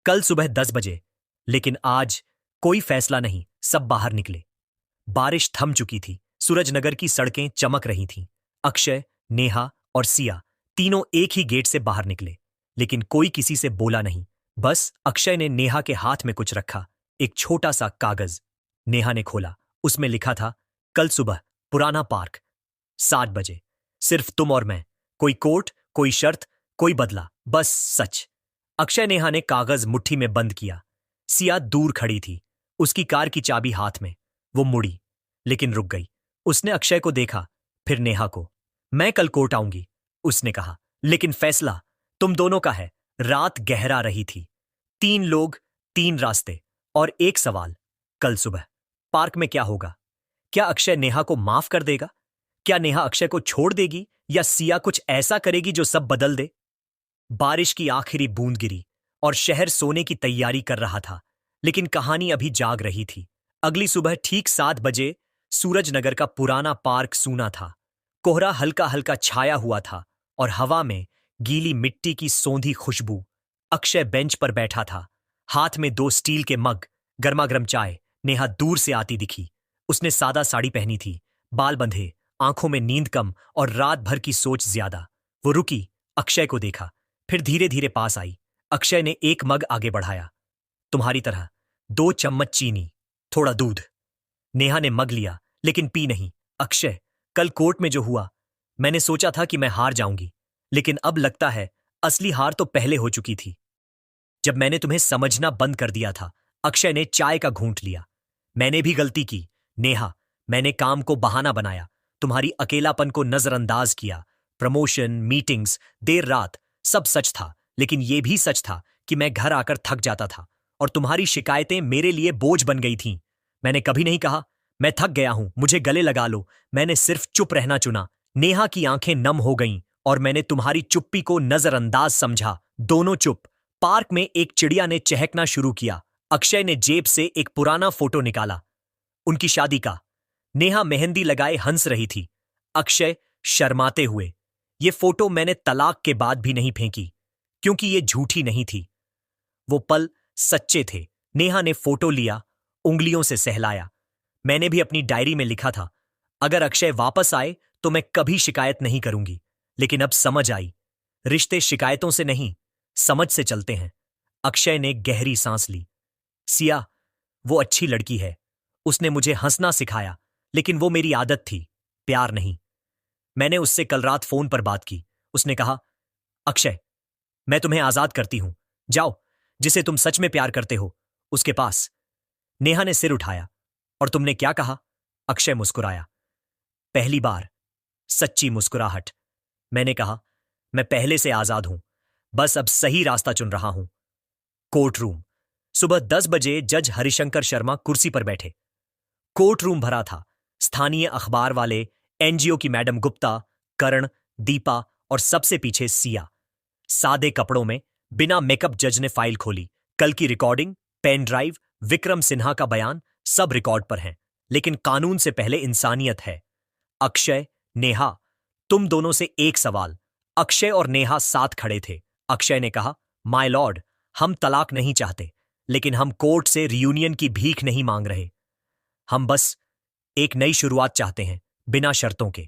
कल सुबह 10 बजे। लेकिन आज कोई फैसला नहीं। सब बाहर निकले। बारिश थम चुकी थी। सूरजनगर की सड़कें चमक रही थीं। अक्षय, नेहा और सिया तीनों एक ही गेट से बाहर निकले, लेकिन कोई किसी से बोला नहीं। बस अक्षय ने नेहा के हाथ में कुछ रखा, एक छोटा सा कागज। नेहा ने खोला। उसमें लिखा था, कल सुबह, पुराना पार्क, 7 बजे। सिर्फ तुम और मैं। कोई कोर्ट, कोई शर्त, कोई बदला, बस सच। अक्षय नेहा ने कागज मुट्ठी में बंद किया। सिया दूर खड़ी थी, उसकी कार की चाबी हाथ में। वो मुड़ी, लेकिन रुक गई। उसने अक्षय को देखा, फिर नेहा को। मैं कल कोर्ट आऊंगी, उसने कहा, लेकिन फैसला तुम दोनों का है। रात गहरा रही थी। 3 लोग, 3 रास्ते, और एक सवाल, कल सुबह पार्क में क्या होगा? क्या अक्षय नेहा को माफ कर देगा? क्या नेहा अक्षय को छोड़ देगी, या सिया कुछ ऐसा करेगी जो सब बदल दे? बारिश की आखिरी बूंद गिरी और शहर सोने की तैयारी कर रहा था, लेकिन कहानी अभी जाग रही थी। अगली सुबह ठीक 7 बजे सूरजनगर का पुराना पार्क सूना था। कोहरा हल्का हल्का छाया हुआ था और हवा में गीली मिट्टी की सौंधी खुशबू। अक्षय बेंच पर बैठा था, हाथ में 2 स्टील के मग, गर्मागर्म चाय। नेहा दूर से आती दिखी। उसने सादा साड़ी पहनी थी, बाल बंधे, आंखों में नींद कम और रात भर की सोच ज्यादा। वो रुकी, अक्षय को देखा, फिर धीरे धीरे पास आई। अक्षय ने एक मग आगे बढ़ाया। तुम्हारी तरह 2 चम्मच चीनी, थोड़ा दूध। नेहा ने मग लिया, लेकिन पी नहीं। अक्षय, कल कोर्ट में जो हुआ, मैंने सोचा था कि मैं हार जाऊंगी, लेकिन अब लगता है असली हार तो पहले हो चुकी थी, जब मैंने तुम्हें समझना बंद कर दिया था। अक्षय ने चाय का घूंट लिया। मैंने भी गलती की नेहा, मैंने काम को बहाना बनाया, तुम्हारी अकेलापन को नजरअंदाज किया। प्रमोशन, मीटिंग्स, देर रात, सब सच था, लेकिन यह भी सच था कि मैं घर आकर थक जाता था और तुम्हारी शिकायतें मेरे लिए बोझ बन गई थीं। मैंने कभी नहीं कहा मैं थक गया हूं, मुझे गले लगा लो। मैंने सिर्फ चुप रहना चुना। नेहा की आंखें नम हो गईं और मैंने तुम्हारी चुप्पी को नजरअंदाज समझा। दोनों चुप। पार्क में एक चिड़िया ने चहकना शुरू किया। अक्षय ने जेब से एक पुराना फोटो निकाला, उनकी शादी का। नेहा मेहंदी लगाए हंस रही थी, अक्षय शर्माते हुए। ये फोटो मैंने तलाक के बाद भी नहीं फेंकी, क्योंकि ये झूठी नहीं थी, वो पल सच्चे थे। नेहा ने फोटो लिया, उंगलियों से सहलाया। मैंने भी अपनी डायरी में लिखा था, अगर अक्षय वापस आए तो मैं कभी शिकायत नहीं करूंगी। लेकिन अब समझ आई, रिश्ते शिकायतों से नहीं, समझ से चलते हैं। अक्षय ने गहरी सांस ली। सिया, वो अच्छी लड़की है, उसने मुझे हंसना सिखाया, लेकिन वो मेरी आदत थी, प्यार नहीं। मैंने उससे कल रात फोन पर बात की। उसने कहा, अक्षय, मैं तुम्हें आजाद करती हूं, जाओ, जिसे तुम सच में प्यार करते हो उसके पास। नेहा ने सिर उठाया। और तुमने क्या कहा? अक्षय मुस्कुराया। पहली बार सच्ची मुस्कुराहट। मैंने कहा, मैं पहले से आजाद हूं, बस अब सही रास्ता चुन रहा हूं। Court room. सुबह 10 बजे जज हरिशंकर शर्मा कुर्सी पर बैठे। कोर्ट रूम भरा था। स्थानीय अखबार वाले, एनजीओ की मैडम गुप्ता, करण, दीपा और सबसे पीछे सिया। सादे कपड़ों में, बिना मेकअप जज ने फाइल खोली। कल की recording, pen drive, Vikram Sinha का बयान, सब रिकॉर्ड पर हैं। लेकिन कानून से पहले इंसानियत है। अक्षय, नेहा, तुम दोनों से एक सवाल। अक्षय और नेहा साथ खड़े थे। अक्षय ने कहा, माय लॉर्ड, हम तलाक नहीं चाहते, लेकिन हम कोर्ट से रियूनियन की भीख नहीं मांग रहे। हम बस एक नई शुरुआत चाहते हैं, बिना शर्तों के।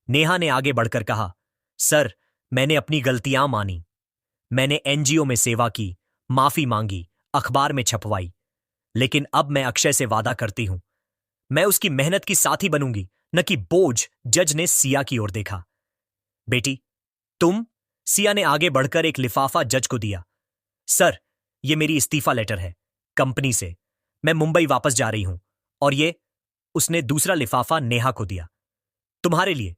नेहा ने आगे बढ़कर कहा, सर, मैंने अपनी गलतियां मानी। मैंने एनजीओ में सेवा की, माफी मांगी, अखबार में छपवाई। लेकिन अब मैं अक्षय से वादा करती हूं, मैं उसकी मेहनत की साथी बनूंगी, न कि बोझ। जज ने सिया की ओर देखा। बेटी, तुम? सिया ने आगे बढ़कर एक लिफाफा जज को दिया। सर, ये मेरी इस्तीफा लेटर है, कंपनी से। मैं मुंबई वापस जा रही हूं। और ये, उसने दूसरा लिफाफा नेहा को दिया। तुम्हारे लिए।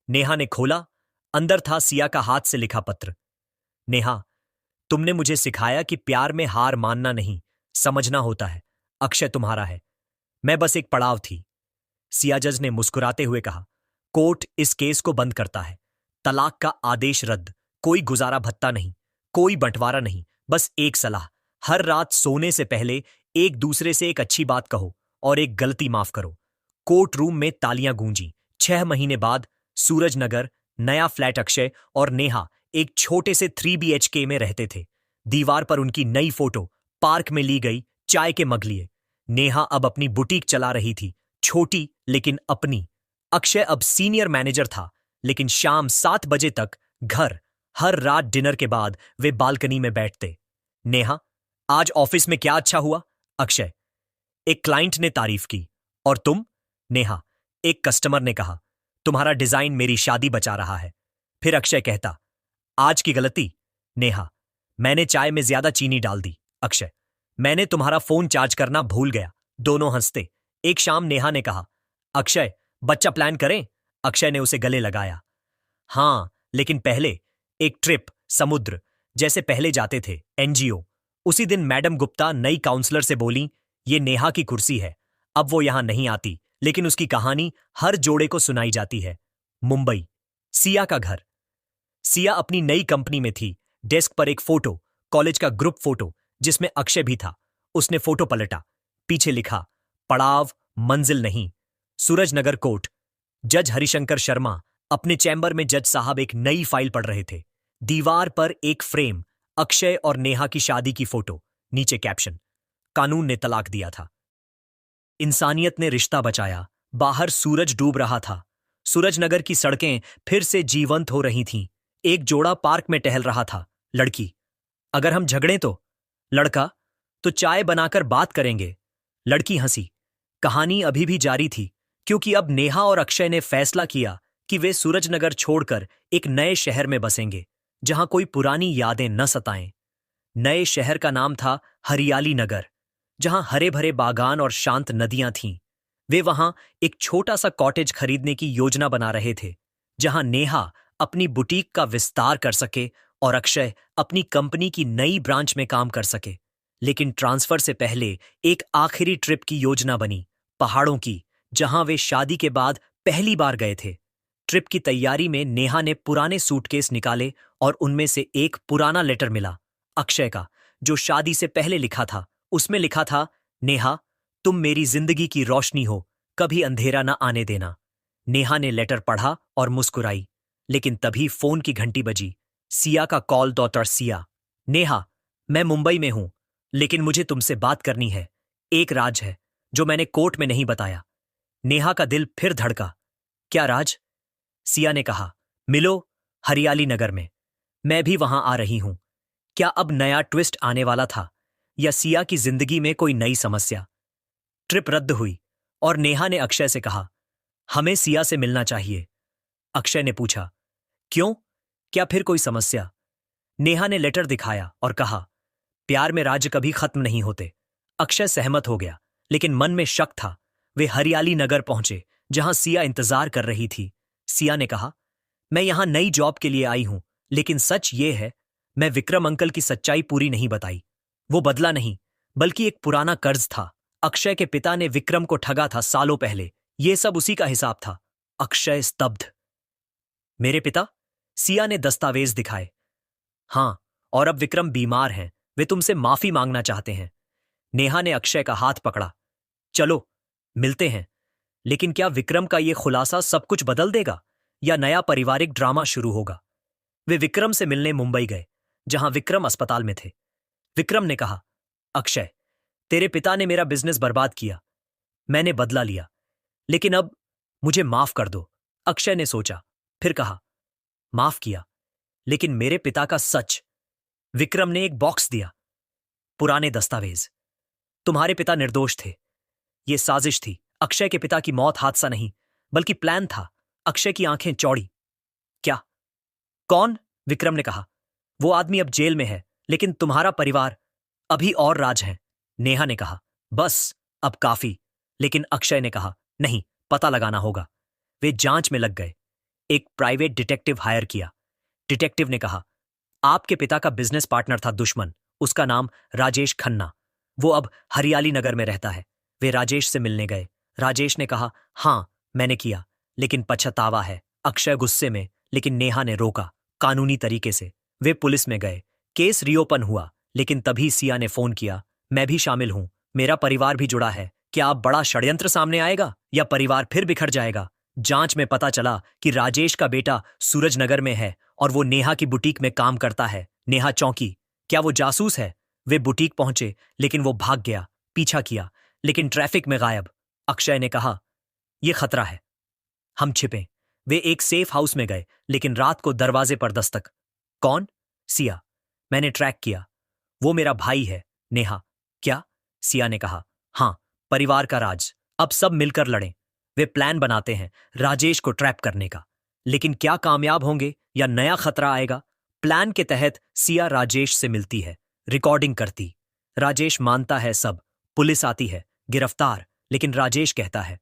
नेहा ने खोला। अंदर था सिया का हाथ से लिखा पत्र। नेहा, तुमने मुझे सिखाया कि प्यार में हार मानना नहीं, समझना होता है। अक्षय तुम्हारा है, मैं बस एक पड़ाव थी। सिया जज ने मुस्कुराते हुए कहा, कोर्ट इस केस को बंद करता है। तलाक का आदेश रद्द। कोई गुजारा भत्ता नहीं, कोई बंटवारा नहीं, बस एक सलाह। हर रात सोने से पहले एक दूसरे से एक अच्छी बात कहो और एक गलती माफ करो। कोर्ट रूम में तालियां गूंजी। 6 महीने बाद सूरजनगर, नया फ्लैट। अक्षय और नेहा एक छोटे से 3 BHK में रहते थे। दीवार पर उनकी नई फोटो, पार्क में ली गई, चाय के मग लिए। नेहा अब अपनी बुटीक चला रही थी, छोटी लेकिन अपनी। अक्षय अब सीनियर मैनेजर था, लेकिन शाम 7 बजे तक घर। हर रात डिनर के बाद वे बालकनी में बैठते। नेहा, आज ऑफिस में क्या अच्छा हुआ? अक्षय, एक क्लाइंट ने तारीफ की। और तुम? नेहा, एक कस्टमर ने कहा, तुम्हारा डिजाइन मेरी शादी बचा रहा है। फिर अक्षय कहता, आज की गलती? नेहा, मैंने चाय में ज्यादा चीनी डाल दी। अक्षय, मैंने तुम्हारा फोन चार्ज करना भूल गया। दोनों हंसते। एक शाम नेहा ने कहा, अक्षय, बच्चा प्लान करें? अक्षय ने उसे गले लगाया। हां, लेकिन पहले एक ट्रिप, समुद्र, जैसे पहले जाते थे, एनजीओ। उसी दिन मैडम गुप्ता नई काउंसलर से बोली, ये नेहा की कुर्सी है। अब वो यहां नहीं आती, लेकिन उसकी कहानी हर जोड़े को सुनाई जाती है। मुंबई, सिया का घर। सिया अपनी नई कंपनी में थी। डेस्क पर एक फोटो, कॉलेज का ग्रुप फोटो जिसमें अक्षय भी था। उसने फोटो पलटा, पीछे लिखा, पड़ाव मंजिल नहीं, सूरजनगर कोर्ट। जज हरिशंकर शर्मा अपने चैम्बर में जज साहब एक नई फाइल पढ़ रहे थे। दीवार पर एक फ्रेम, अक्षय और नेहा की शादी की फोटो, नीचे कैप्शन, कानून ने तलाक दिया था, इंसानियत ने रिश्ता बचाया। बाहर सूरज डूब रहा था। सूरजनगर की सड़कें फिर से जीवंत हो रही थीं। एक जोड़ा पार्क में टहल रहा था। लड़की, अगर हम झगड़ें तो? लड़का, तो चाय बनाकर बात करेंगे। लड़की हंसी। कहानी अभी भी जारी थी, क्योंकि अब नेहा और अक्षय ने फैसला किया कि वे सूरजनगर छोड़कर एक नए शहर में बसेंगे, जहां कोई पुरानी यादें न सताएं। नए शहर का नाम था हरियाली नगर, जहां हरे भरे बागान और शांत नदियां थीं। वे वहां एक छोटा सा कॉटेज खरीदने की योजना बना रहे थे, जहां नेहा अपनी बुटीक का विस्तार कर सके और अक्षय अपनी कंपनी की नई ब्रांच में काम कर सके। लेकिन ट्रांसफर से पहले एक आखिरी ट्रिप की योजना बनी, पहाड़ों की, जहां वे शादी के बाद पहली बार गए थे। ट्रिप की तैयारी में नेहा ने पुराने सूटकेस निकाले और उनमें से एक पुराना लेटर मिला, अक्षय का, जो शादी से पहले लिखा था। उसमें लिखा था, नेहा, तुम मेरी जिंदगी की रोशनी हो, कभी अंधेरा न आने देना। नेहा ने लेटर पढ़ा और मुस्कुराई, लेकिन तभी फोन की घंटी बजी। सिया का कॉल। डॉक्टर सिया। नेहा, मैं मुंबई में हूं, लेकिन मुझे तुमसे बात करनी है। एक राज है जो मैंने कोर्ट में नहीं बताया। नेहा का दिल फिर धड़का। क्या राज? सिया ने कहा, मिलो हरियाली नगर में, मैं भी वहां आ रही हूं। क्या अब नया ट्विस्ट आने वाला था, या सिया की जिंदगी में कोई नई समस्या? ट्रिप रद्द हुई और नेहा ने अक्षय से कहा, हमें सिया से मिलना चाहिए। अक्षय ने पूछा, क्यों? क्या फिर कोई समस्या? नेहा ने लेटर दिखाया और कहा, प्यार में राज्य कभी खत्म नहीं होते। अक्षय सहमत हो गया, लेकिन मन में शक था। वे हरियाली नगर पहुंचे, जहां सिया इंतजार कर रही थी। सिया ने कहा, मैं यहां नई जॉब के लिए आई हूं, लेकिन सच ये है, मैं विक्रम अंकल की सच्चाई पूरी नहीं बताई। वो बदला नहीं, बल्कि एक पुराना कर्ज था। अक्षय के पिता ने विक्रम को ठगा था सालों पहले। ये सब उसी का हिसाब था। अक्षय स्तब्ध। मेरे पिता? सिया ने दस्तावेज दिखाए। हां, और अब विक्रम बीमार हैं, वे तुमसे माफी मांगना चाहते हैं। नेहा ने अक्षय का हाथ पकड़ा। चलो, मिलते हैं। लेकिन क्या विक्रम का यह खुलासा सब कुछ बदल देगा, या नया पारिवारिक ड्रामा शुरू होगा? वे विक्रम से मिलने मुंबई गए, जहां विक्रम अस्पताल में थे। विक्रम ने कहा, अक्षय, तेरे पिता ने मेरा बिजनेस बर्बाद किया, मैंने बदला लिया, लेकिन अब मुझे माफ कर दो। अक्षय ने सोचा, फिर कहा, माफ किया, लेकिन मेरे पिता का सच? विक्रम ने एक बॉक्स दिया, पुराने दस्तावेज। तुम्हारे पिता निर्दोष थे, यह साजिश थी। अक्षय के पिता की मौत हादसा नहीं, बल्कि प्लान था। अक्षय की आंखें चौड़ी। क्या? कौन? विक्रम ने कहा, वो आदमी अब जेल में है, लेकिन तुम्हारा परिवार अभी और राज है। नेहा ने कहा, बस अब काफी। लेकिन अक्षय ने कहा, नहीं, पता लगाना होगा। वे जांच में लग गए। एक प्राइवेट डिटेक्टिव हायर किया। डिटेक्टिव ने कहा, आपके पिता का बिजनेस पार्टनर था दुश्मन, उसका नाम राजेश खन्ना। वो अब हरियाली नगर में रहता है। वे राजेश से मिलने गए। राजेश ने कहा, हां, मैंने किया, लेकिन पछतावा है। अक्षय गुस्से में, लेकिन नेहा ने रोका, कानूनी तरीके से। वे पुलिस में गए। केस रीओपन हुआ, लेकिन तभी सिया ने फोन किया, मैं भी शामिल हूं, मेरा परिवार भी जुड़ा है। क्या अब बड़ा षड्यंत्र सामने आएगा, या परिवार फिर बिखर जाएगा? जांच में पता चला कि राजेश का बेटा सूरजनगर में है और वो नेहा की बुटीक में काम करता है। नेहा चौंकी। क्या वो जासूस है? वे बुटीक पहुंचे, लेकिन वो भाग गया। पीछा किया, लेकिन ट्रैफिक में गायब। अक्षय ने कहा, यह खतरा है, हम छिपें। वे एक सेफ हाउस में गए, लेकिन रात को दरवाजे पर दस्तक। कौन? सिया। मैंने ट्रैक किया, वो मेरा भाई है। नेहा, क्या? सिया ने कहा, हां, परिवार का राज। अब सब मिलकर लड़ें। वे प्लान बनाते हैं राजेश को ट्रैप करने का, लेकिन क्या कामयाब होंगे, या नया खतरा आएगा? प्लान के तहत सिया राजेश से मिलती है, रिकॉर्डिंग करती। राजेश मानता है सब। पुलिस आती है, गिरफ्तार, लेकिन राजेश कहता है,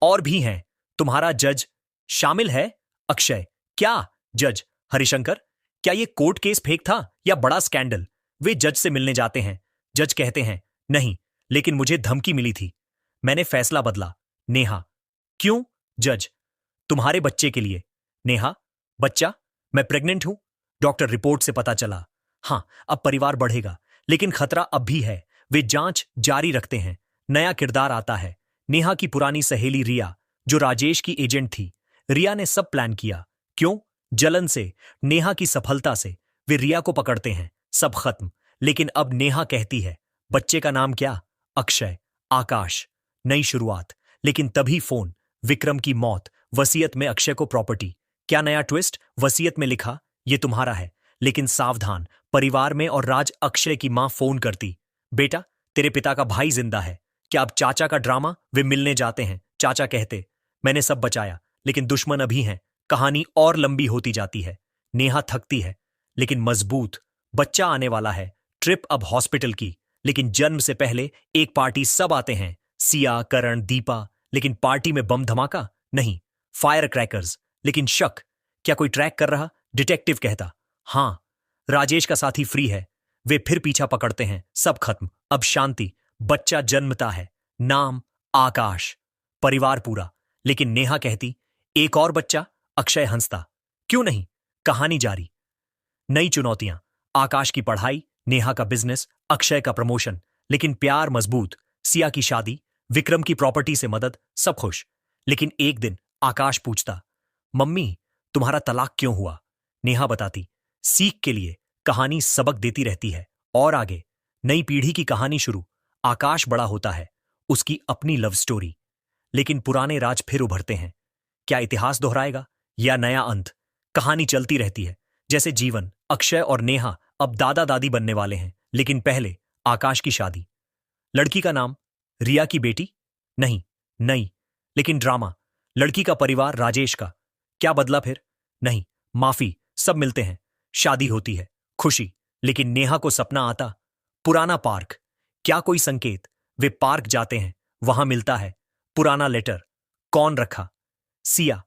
और भी हैं, तुम्हारा जज शामिल है। अक्षय, क्या? जज हरिशंकर, क्या ये कोर्ट केस फेक था या बड़ा स्कैंडल? वे जज से मिलने जाते हैं। जज कहते हैं, नहीं, लेकिन मुझे धमकी मिली थी, मैंने फैसला बदला। नेहा, क्यों? जज, तुम्हारे बच्चे के लिए। नेहा, बच्चा? मैं प्रेग्नेंट हूं, डॉक्टर रिपोर्ट से पता चला। हाँ, अब परिवार बढ़ेगा, लेकिन खतरा अब भी है। वे जांच जारी रखते हैं। नया किरदार आता है, नेहा की पुरानी सहेली रिया, जो राजेश की एजेंट थी। रिया ने सब प्लान किया। क्यों? जलन से, नेहा की सफलता से। वे रिया को पकड़ते हैं, सब खत्म। लेकिन अब नेहा कहती है, बच्चे का नाम क्या? अक्षय, आकाश। नई शुरुआत। लेकिन तभी फोन, विक्रम की मौत, वसीयत में अक्षय को प्रॉपर्टी। क्या नया ट्विस्ट? वसीयत में लिखा, ये तुम्हारा है, लेकिन सावधान, परिवार में और राज। अक्षय की मां फोन करती, बेटा, तेरे पिता का भाई जिंदा है। क्या अब चाचा का ड्रामा? वे मिलने जाते हैं। चाचा कहते, मैंने सब बचाया, लेकिन दुश्मन अभी हैं। कहानी और लंबी होती जाती है। नेहा थकती है, लेकिन मजबूत। बच्चा आने वाला है, ट्रिप अब हॉस्पिटल की। लेकिन जन्म से पहले एक पार्टी, सब आते हैं, सिया, करण, दीपा। लेकिन पार्टी में बम धमाका नहीं, फायर क्रैकर्स। लेकिन शक, क्या कोई ट्रैक कर रहा? डिटेक्टिव कहता, हां, राजेश का साथी फ्री है। वे फिर पीछा पकड़ते हैं, सब खत्म। अब शांति। बच्चा जन्मता है, नाम आकाश। परिवार पूरा। लेकिन नेहा कहती, एक और बच्चा। अक्षय हंसता, क्यों नहीं? कहानी जारी। नई चुनौतियां, आकाश की पढ़ाई, नेहा का बिजनेस, अक्षय का प्रमोशन। लेकिन प्यार मजबूत। सिया की शादी, विक्रम की प्रॉपर्टी से मदद, सब खुश। लेकिन एक दिन आकाश पूछता, मम्मी, तुम्हारा तलाक क्यों हुआ? नेहा बताती, सीख के लिए। कहानी सबक देती रहती है। और आगे, नई पीढ़ी की कहानी शुरू। आकाश बड़ा होता है, उसकी अपनी लव स्टोरी। लेकिन पुराने राज फिर उभरते हैं। क्या इतिहास दोहराएगा या नया अंत? कहानी चलती रहती है, जैसे जीवन। अक्षय और नेहा अब दादा दादी बनने वाले हैं। लेकिन पहले, आकाश की शादी। लड़की का नाम रिया की बेटी? नहीं, नई। लेकिन ड्रामा। लड़की का परिवार राजेश का। क्या बदला फिर? नहीं, माफी। सब मिलते हैं, शादी होती है, खुशी। लेकिन नेहा को सपना आता, पुराना पार्क। क्या कोई संकेत? वे पार्क जाते हैं, वहां मिलता है पुराना लेटर। कौन रखा? सिया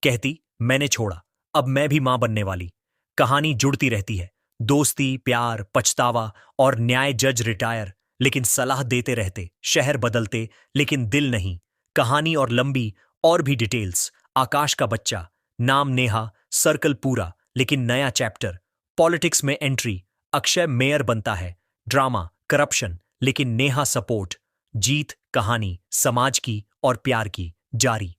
कहती, मैंने छोड़ा, अब मैं भी मां बनने वाली। कहानी जुड़ती रहती है, दोस्ती, प्यार, पछतावा और न्याय। जज रिटायर, लेकिन सलाह देते रहते। शहर बदलते, लेकिन दिल नहीं। कहानी और लंबी, और भी डिटेल्स। आकाश का बच्चा, नाम नेहा, सर्कल पूरा। लेकिन नया चैप्टर, पॉलिटिक्स में एंट्री। अक्षय मेयर बनता है। ड्रामा, करप्शन, लेकिन नेहा सपोर्ट। जीत, कहानी समाज की और प्यार की, जारी।